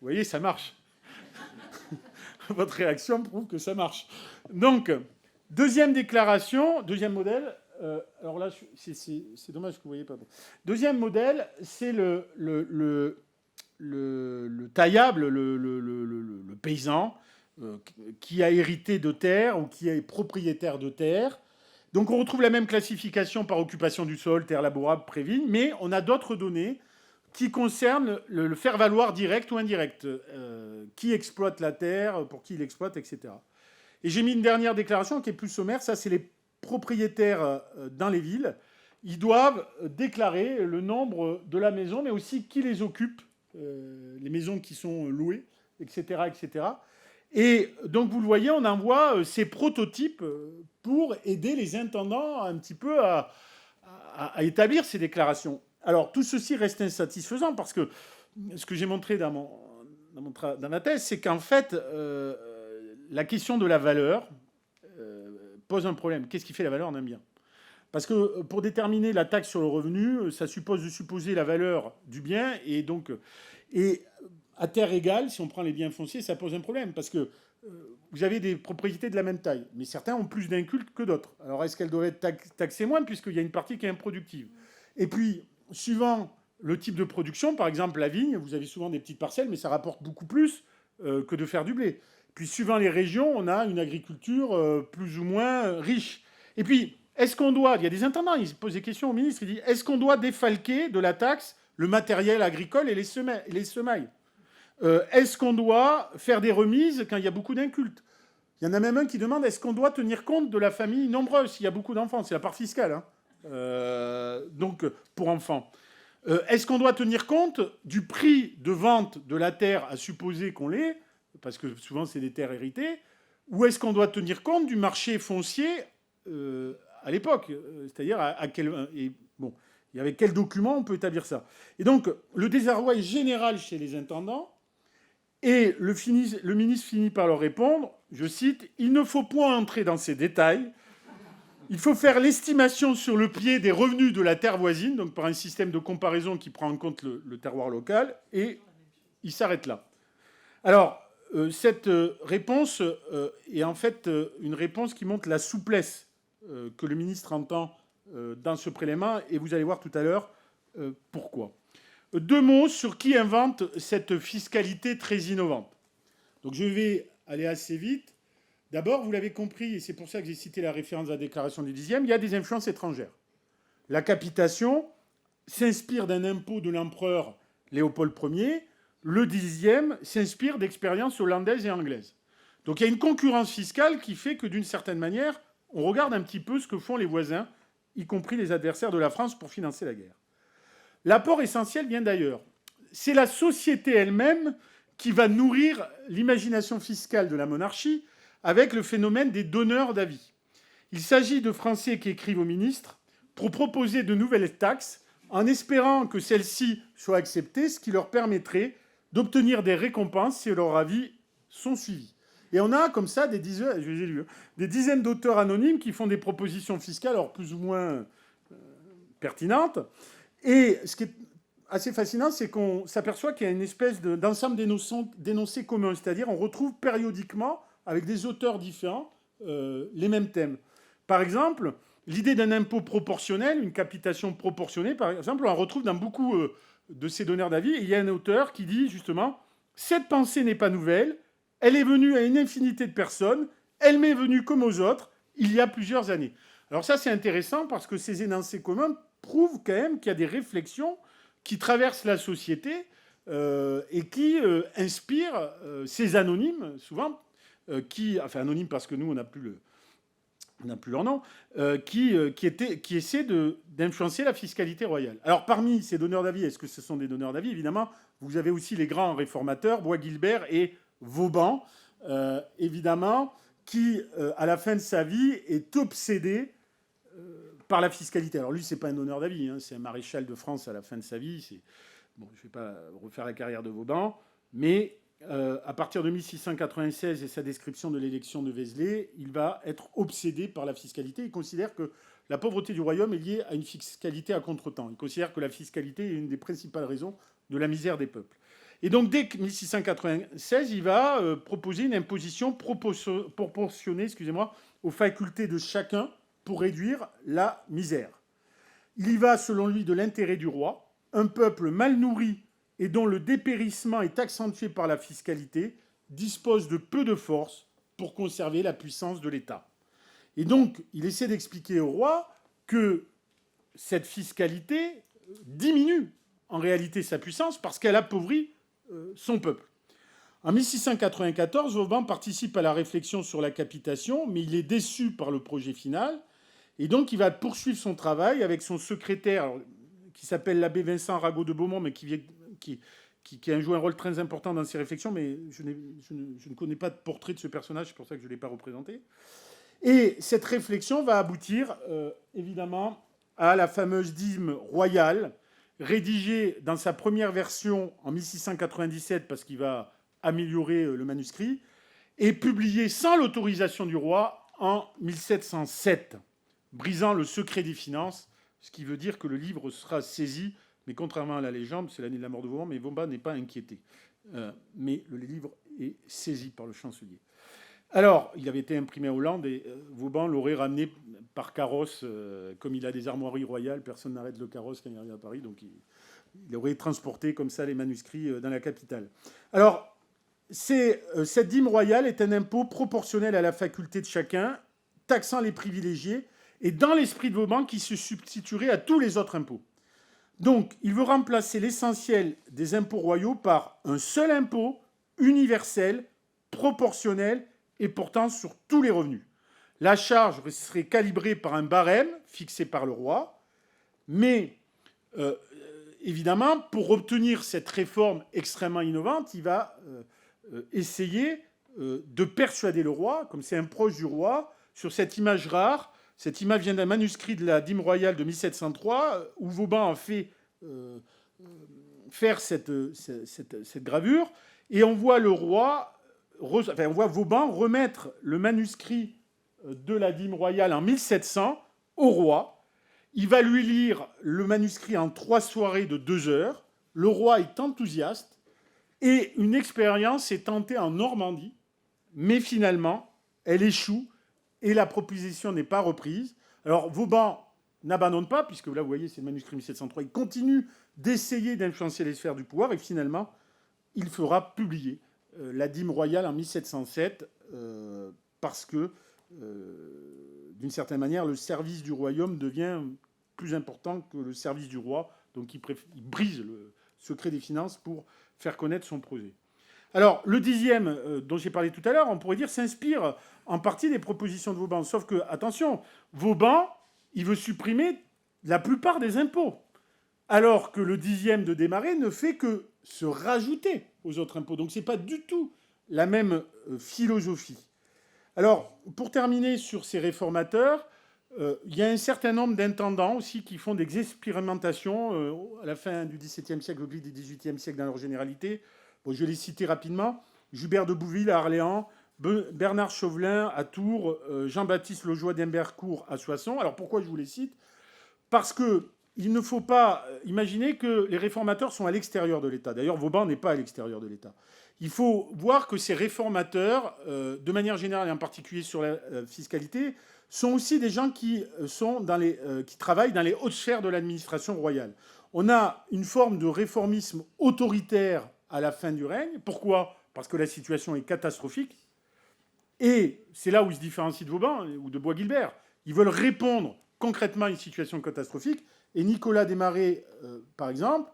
voyez, ça marche. Votre réaction prouve que ça marche. Donc, deuxième déclaration, deuxième modèle. Alors là, c'est dommage que vous ne voyez pas. Deuxième modèle, c'est le taillable, le paysan qui a hérité de terre ou qui est propriétaire de terre. Donc, on retrouve la même classification par occupation du sol, terre labourable, prévigne, mais on a d'autres données qui concerne le faire-valoir direct ou indirect. Qui exploite la terre, pour qui il exploite, etc. Et j'ai mis une dernière déclaration qui est plus sommaire. Ça, c'est les propriétaires dans les villes. Ils doivent déclarer le nombre de la maison, mais aussi qui les occupe, les maisons qui sont louées, etc., etc. Et donc, vous le voyez, on envoie ces prototypes pour aider les intendants un petit peu à établir ces déclarations. Alors, tout ceci reste insatisfaisant parce que ce que j'ai montré dans ma thèse, c'est qu'en fait, la question de la valeur pose un problème. Qu'est-ce qui fait la valeur d'un bien? Parce que pour déterminer la taxe sur le revenu, ça suppose de supposer la valeur du bien. Et donc, à terre égale, si on prend les biens fonciers, ça pose un problème. Parce que vous avez des propriétés de la même taille. Mais certains ont plus d'incultes que d'autres. Alors, est-ce qu'elles doivent être taxées moins puisqu'il y a une partie qui est improductive? Et puis, suivant le type de production, par exemple la vigne, vous avez souvent des petites parcelles, mais ça rapporte beaucoup plus que de faire du blé. Puis suivant les régions, on a une agriculture plus ou moins riche. Et puis, est-ce qu'on doit, il y a des intendants, ils posent des questions au ministre, ils disent, est-ce qu'on doit défalquer de la taxe le matériel agricole et les semailles? Est-ce qu'on doit faire des remises quand il y a beaucoup d'incultes? Il y en a même un qui demande, est-ce qu'on doit tenir compte de la famille nombreuse s'il y a beaucoup d'enfants? C'est la part fiscale, hein. Donc, pour enfants. Est-ce qu'on doit tenir compte du prix de vente de la terre, à supposer qu'on l'ait, parce que souvent c'est des terres héritées, ou est-ce qu'on doit tenir compte du marché foncier à l'époque? C'est-à-dire et avec quel document on peut établir ça? Et donc, le désarroi est général chez les intendants, et le ministre finit par leur répondre, je cite, « Il ne faut point entrer dans ces détails. Il faut faire l'estimation sur le pied des revenus de la terre voisine, donc par un système de comparaison qui prend en compte le terroir local, et il s'arrête là. Alors, cette réponse est en fait une réponse qui montre la souplesse que le ministre entend dans ce prélèvement, et vous allez voir tout à l'heure pourquoi. 2 mots sur qui invente cette fiscalité très innovante. Donc je vais aller assez vite. D'abord, vous l'avez compris, et c'est pour ça que j'ai cité la référence à la déclaration du 10e, il y a des influences étrangères. La capitation s'inspire d'un impôt de l'empereur Léopold Ier. Le 10e s'inspire d'expériences hollandaises et anglaises. Donc il y a une concurrence fiscale qui fait que, d'une certaine manière, on regarde un petit peu ce que font les voisins, y compris les adversaires de la France, pour financer la guerre. L'apport essentiel vient d'ailleurs. C'est la société elle-même qui va nourrir l'imagination fiscale de la monarchie avec le phénomène des donneurs d'avis. Il s'agit de Français qui écrivent au ministre pour proposer de nouvelles taxes en espérant que celles-ci soient acceptées, ce qui leur permettrait d'obtenir des récompenses si leurs avis sont suivis. Et on a comme ça des dizaines d'auteurs anonymes qui font des propositions fiscales, alors plus ou moins pertinentes. Et ce qui est assez fascinant, c'est qu'on s'aperçoit qu'il y a une espèce d'ensemble d'énoncés communs. C'est-à-dire on retrouve périodiquement, avec des auteurs différents, les mêmes thèmes. Par exemple, l'idée d'un impôt proportionnel, une capitation proportionnée, par exemple, on la retrouve dans beaucoup de ces donneurs d'avis. Et il y a un auteur qui dit justement « Cette pensée n'est pas nouvelle, elle est venue à une infinité de personnes, elle m'est venue comme aux autres, il y a plusieurs années. » Alors ça, c'est intéressant parce que ces énoncés communs prouvent quand même qu'il y a des réflexions qui traversent la société et qui inspirent ces anonymes, souvent, enfin anonymes parce que nous, on n'a plus leur nom, qui essaient d'influencer la fiscalité royale. Alors parmi ces donneurs d'avis, est-ce que ce sont des donneurs d'avis ? Évidemment, vous avez aussi les grands réformateurs, Bois-Guilbert et Vauban, évidemment, qui, à la fin de sa vie, est obsédé par la fiscalité. Alors lui, c'est pas un donneur d'avis, hein, c'est un maréchal de France à la fin de sa vie. Bon, je ne vais pas refaire la carrière de Vauban, mais à partir de 1696 et sa description de l'élection de Vézelay, il va être obsédé par la fiscalité. Il considère que la pauvreté du royaume est liée à une fiscalité à contretemps. Il considère que la fiscalité est une des principales raisons de la misère des peuples. Et donc, dès 1696, il va proposer une imposition proportionnée aux facultés de chacun pour réduire la misère. Il y va, selon lui, de l'intérêt du roi. Un peuple mal nourri et dont le dépérissement est accentué par la fiscalité dispose de peu de force pour conserver la puissance de l'État. Et donc, il essaie d'expliquer au roi que cette fiscalité diminue en réalité sa puissance parce qu'elle appauvrit son peuple. En 1694, Vauban participe à la réflexion sur la capitation, mais il est déçu par le projet final. Et donc, il va poursuivre son travail avec son secrétaire, qui s'appelle l'abbé Vincent Ragot de Beaumont, mais qui a joué un rôle très important dans ces réflexions, mais je ne connais pas de portrait de ce personnage, c'est pour ça que je ne l'ai pas représenté. Et cette réflexion va aboutir, évidemment, à la fameuse dîme royale, rédigée dans sa première version en 1697, parce qu'il va améliorer le manuscrit, et publiée sans l'autorisation du roi en 1707, brisant le secret des finances, ce qui veut dire que le livre sera saisi, mais contrairement à la légende, c'est l'année de la mort de Vauban, mais Vauban n'est pas inquiété. Mais le livre est saisi par le chancelier. Alors, il avait été imprimé à Hollande et Vauban l'aurait ramené par carrosse. Comme il a des armoiries royales, personne n'arrête le carrosse quand il arrive à Paris, donc il aurait transporté comme ça les manuscrits dans la capitale. Alors, cette dîme royale est un impôt proportionnel à la faculté de chacun, taxant les privilégiés, et dans l'esprit de Vauban qui se substituerait à tous les autres impôts. Donc, il veut remplacer l'essentiel des impôts royaux par un seul impôt, universel, proportionnel et portant sur tous les revenus. La charge serait calibrée par un barème fixé par le roi, mais évidemment, pour obtenir cette réforme extrêmement innovante, il va essayer de persuader le roi, comme c'est un proche du roi, sur cette image rare. Cette image vient d'un manuscrit de la dîme royale de 1703, où Vauban a fait faire cette gravure, et on voit le roi, on voit Vauban remettre le manuscrit de la dîme royale en 1700 au roi. Il va lui lire le manuscrit en 3 soirées de 2 heures. Le roi est enthousiaste et une expérience est tentée en Normandie, mais finalement, elle échoue et la proposition n'est pas reprise. Alors Vauban n'abandonne pas, puisque là, vous voyez, c'est le manuscrit 1703. Il continue d'essayer d'influencer les sphères du pouvoir et finalement, il fera publier la dîme royale en 1707 parce que, d'une certaine manière, le service du royaume devient plus important que le service du roi. Donc il brise le secret des finances pour faire connaître son projet. Alors, le 10e, dont j'ai parlé tout à l'heure, on pourrait dire, s'inspire en partie des propositions de Vauban. Sauf que, attention, Vauban, il veut supprimer la plupart des impôts. Alors que le 10e de Desmarets ne fait que se rajouter aux autres impôts. Donc, ce n'est pas du tout la même philosophie. Alors, pour terminer sur ces réformateurs, il y a un certain nombre d'intendants aussi qui font des expérimentations à la fin du XVIIe siècle, au début du XVIIIe siècle dans leur généralité. Bon, je vais les citer rapidement. Joubert de Bouville à Orléans, Bernard Chauvelin à Tours, Jean-Baptiste Laujoie d'Himbercourt à Soissons. Alors pourquoi je vous les cite ? Parce qu'il ne faut pas imaginer que les réformateurs sont à l'extérieur de l'État. D'ailleurs, Vauban n'est pas à l'extérieur de l'État. Il faut voir que ces réformateurs, de manière générale et en particulier sur la fiscalité, sont aussi des gens qui travaillent dans les hautes sphères de l'administration royale. On a une forme de réformisme autoritaire à la fin du règne. Pourquoi ? Parce que la situation est catastrophique. Et c'est là où ils se différencient de Vauban ou de Bois-Guilbert. Ils veulent répondre concrètement à une situation catastrophique. Et Nicolas Desmarets, par exemple,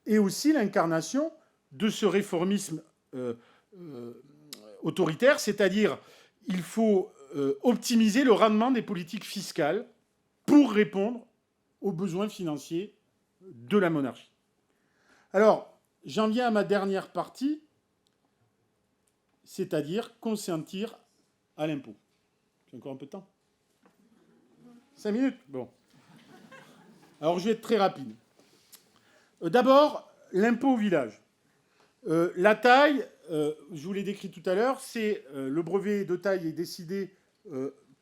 est aussi l'incarnation de ce réformisme autoritaire, c'est-à-dire il faut optimiser le rendement des politiques fiscales pour répondre aux besoins financiers de la monarchie. Alors, j'en viens à ma dernière partie, c'est-à-dire consentir à l'impôt. J'ai encore un peu de temps ? 5 minutes ? Bon. Alors, je vais être très rapide. D'abord, l'impôt au village. La taille, je vous l'ai décrit tout à l'heure, c'est le brevet de taille est décidé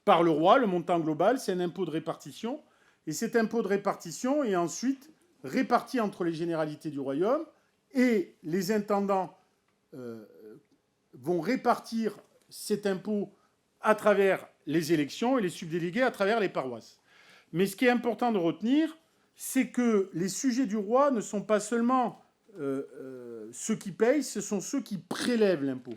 par le roi, le montant global, c'est un impôt de répartition. Et cet impôt de répartition est ensuite réparti entre les généralités du royaume et les intendants vont répartir cet impôt à travers les élections et les subdélégués à travers les paroisses. Mais ce qui est important de retenir, c'est que les sujets du roi ne sont pas seulement ceux qui payent, ce sont ceux qui prélèvent l'impôt.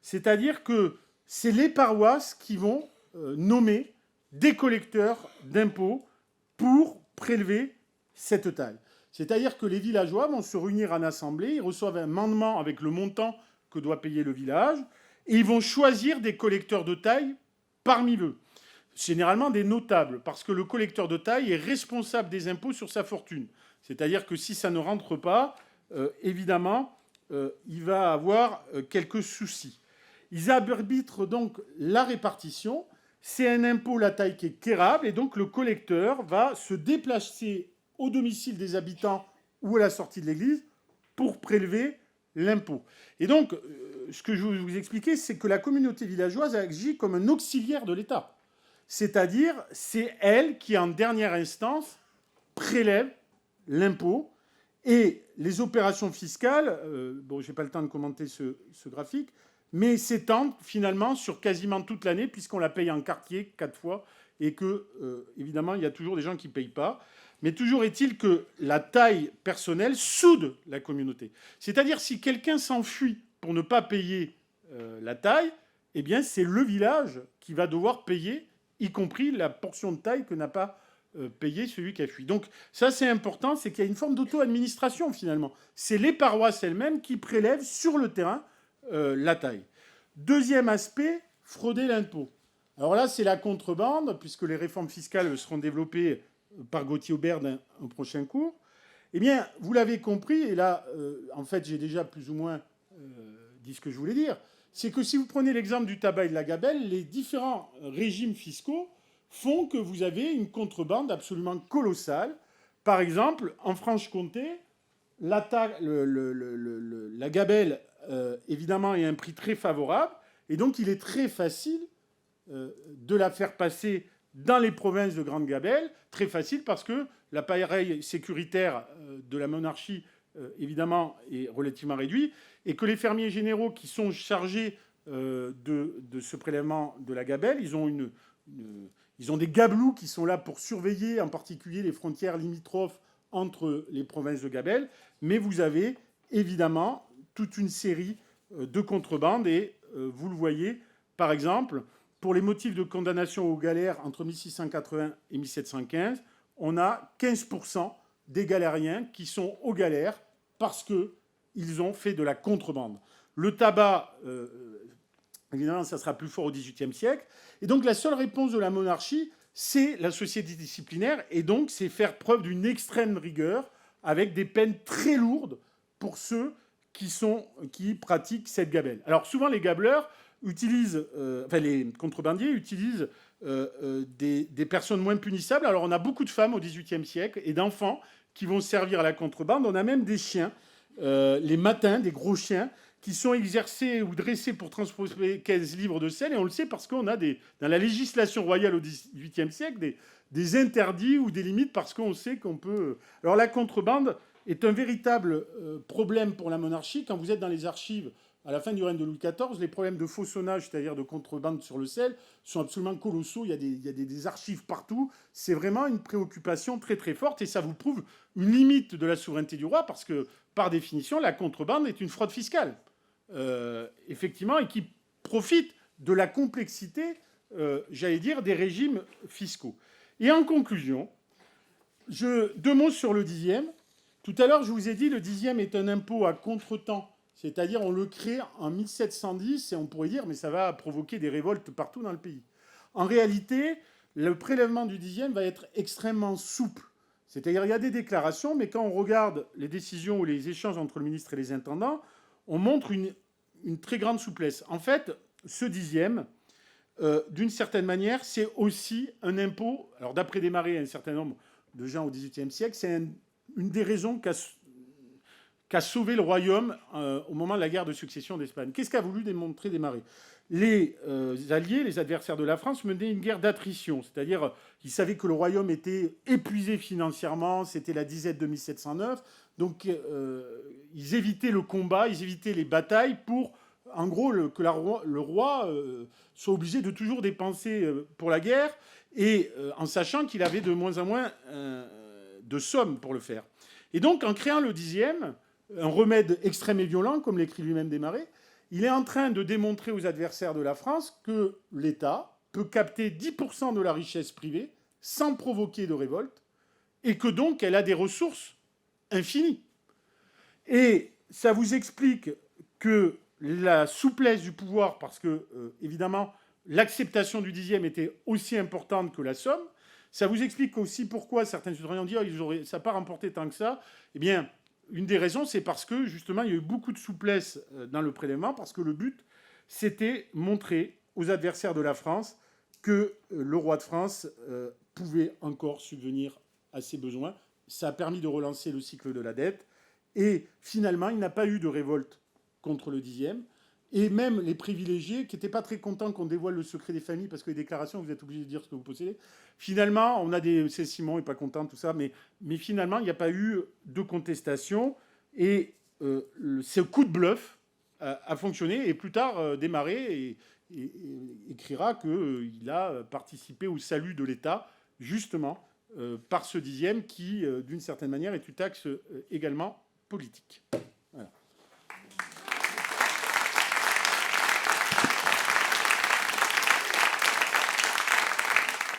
C'est-à-dire que c'est les paroisses qui vont nommer des collecteurs d'impôts pour prélever cette taille. C'est-à-dire que les villageois vont se réunir en assemblée, ils reçoivent un mandement avec le montant que doit payer le village, et ils vont choisir des collecteurs de taille parmi eux. Généralement des notables, parce que le collecteur de taille est responsable des impôts sur sa fortune. C'est-à-dire que si ça ne rentre pas, évidemment, il va avoir quelques soucis. Ils arbitrent donc la répartition. C'est un impôt, la taille, qui est quérable, et donc le collecteur va se déplacer au domicile des habitants ou à la sortie de l'église pour prélever l'impôt. Et donc, ce que je vais vous expliquer, c'est que la communauté villageoise agit comme un auxiliaire de l'État. C'est-à-dire, c'est elle qui, en dernière instance, prélève l'impôt. Et les opérations fiscales, bon, je n'ai pas le temps de commenter ce graphique, mais s'étendent finalement sur quasiment toute l'année, puisqu'on la paye en quartier 4 fois, et que, évidemment, il y a toujours des gens qui ne payent pas. Mais toujours est-il que la taille personnelle soude la communauté. C'est-à-dire, si quelqu'un s'enfuit pour ne pas payer la taille, eh bien, c'est le village qui va devoir payer, y compris la portion de taille que n'a pas payé celui qui a fui. Donc ça, c'est important, c'est qu'il y a une forme d'auto-administration, finalement. C'est les paroisses elles-mêmes qui prélèvent sur le terrain la taille. Deuxième aspect, frauder l'impôt. Alors là, c'est la contrebande, puisque les réformes fiscales seront développées par Gauthier Aubert dans un prochain cours. Eh bien, vous l'avez compris, et là, en fait, j'ai déjà plus ou moins dit ce que je voulais dire, c'est que si vous prenez l'exemple du tabac et de la gabelle, les différents régimes fiscaux font que vous avez une contrebande absolument colossale. Par exemple, en Franche-Comté, la gabelle, évidemment, est un prix très favorable, et donc il est très facile de la faire passer dans les provinces de Grande Gabelle. Très facile parce que l'appareil sécuritaire de la monarchie, évidemment, est relativement réduit et que les fermiers généraux qui sont chargés de ce prélèvement de la Gabelle, ils ont des gabelous qui sont là pour surveiller en particulier les frontières limitrophes entre les provinces de Gabelle. Mais vous avez évidemment toute une série de contrebandes et vous le voyez, par exemple, pour les motifs de condamnation aux galères entre 1680 et 1715, on a 15% des galériens qui sont aux galères parce qu'ils ont fait de la contrebande. Le tabac, évidemment, ça sera plus fort au XVIIIe siècle. Et donc la seule réponse de la monarchie, c'est la société disciplinaire. Et donc c'est faire preuve d'une extrême rigueur avec des peines très lourdes pour ceux qui pratiquent cette gabelle. Alors souvent les gabeleurs utilisent, les contrebandiers utilisent des personnes moins punissables. Alors on a beaucoup de femmes au XVIIIe siècle et d'enfants qui vont servir à la contrebande. On a même des chiens, les matins, des gros chiens, qui sont exercés ou dressés pour transporter 15 livres de sel. Et on le sait parce qu'on a dans la législation royale au XVIIIe siècle des interdits ou des limites parce qu'on sait qu'on peut... Alors la contrebande est un véritable problème pour la monarchie. Quand vous êtes dans les archives à la fin du règne de Louis XIV, les problèmes de faussonnage, c'est-à-dire de contrebande sur le sel, sont absolument colossaux. Il y a des archives partout. C'est vraiment une préoccupation très très forte et ça vous prouve une limite de la souveraineté du roi parce que, par définition, la contrebande est une fraude fiscale. Effectivement, et qui profite de la complexité, j'allais dire, des régimes fiscaux. Et en conclusion, 2 mots sur le dixième. Tout à l'heure, je vous ai dit, le dixième est un impôt à contretemps, c'est-à-dire on le crée en 1710 et on pourrait dire, mais ça va provoquer des révoltes partout dans le pays. En réalité, le prélèvement du dixième va être extrêmement souple. C'est-à-dire il y a des déclarations, mais quand on regarde les décisions ou les échanges entre le ministre et les intendants, on montre une très grande souplesse. En fait, ce dixième, d'une certaine manière, c'est aussi un impôt. Alors, d'après Desmarais et un certain nombre de gens au XVIIIe siècle, c'est une des raisons qu'a sauvé le royaume au moment de la guerre de succession d'Espagne. Qu'est-ce qu'a voulu démontrer Desmarais ? Les alliés, les adversaires de la France, menaient une guerre d'attrition. C'est-à-dire, ils savaient que le royaume était épuisé financièrement, c'était la disette de 1709. Donc, ils évitaient le combat, ils évitaient les batailles pour, en gros, que le roi soit obligé de toujours dépenser pour la guerre, et en sachant qu'il avait de moins en moins de sommes pour le faire. Et donc, en créant le dixième, un remède extrême et violent, comme l'écrit lui-même Desmarais, il est en train de démontrer aux adversaires de la France que l'État peut capter 10% de la richesse privée sans provoquer de révolte, et que donc elle a des ressources infinies. Et ça vous explique que la souplesse du pouvoir, parce que, évidemment, l'acceptation du dixième était aussi importante que la somme, ça vous explique aussi pourquoi certains citoyens ont dit « ça n'a pas remporté tant que ça ». Eh bien, une des raisons, c'est parce que, justement, il y a eu beaucoup de souplesse dans le prélèvement, parce que le but, c'était montrer aux adversaires de la France que le roi de France pouvait encore subvenir à ses besoins. Ça a permis de relancer le cycle de la dette. Et finalement, il n'a pas eu de révolte contre le dixième. Et même les privilégiés, qui n'étaient pas très contents qu'on dévoile le secret des familles, parce que les déclarations, vous êtes obligés de dire ce que vous possédez. Finalement, on a c'est Simon n'est pas content, tout ça, mais finalement, il n'y a pas eu de contestation. Et ce coup de bluff a fonctionné. Et plus tard, Desmarais écrira qu'il a participé au salut de l'État, justement, par ce dixième qui, d'une certaine manière, est une taxe également politique.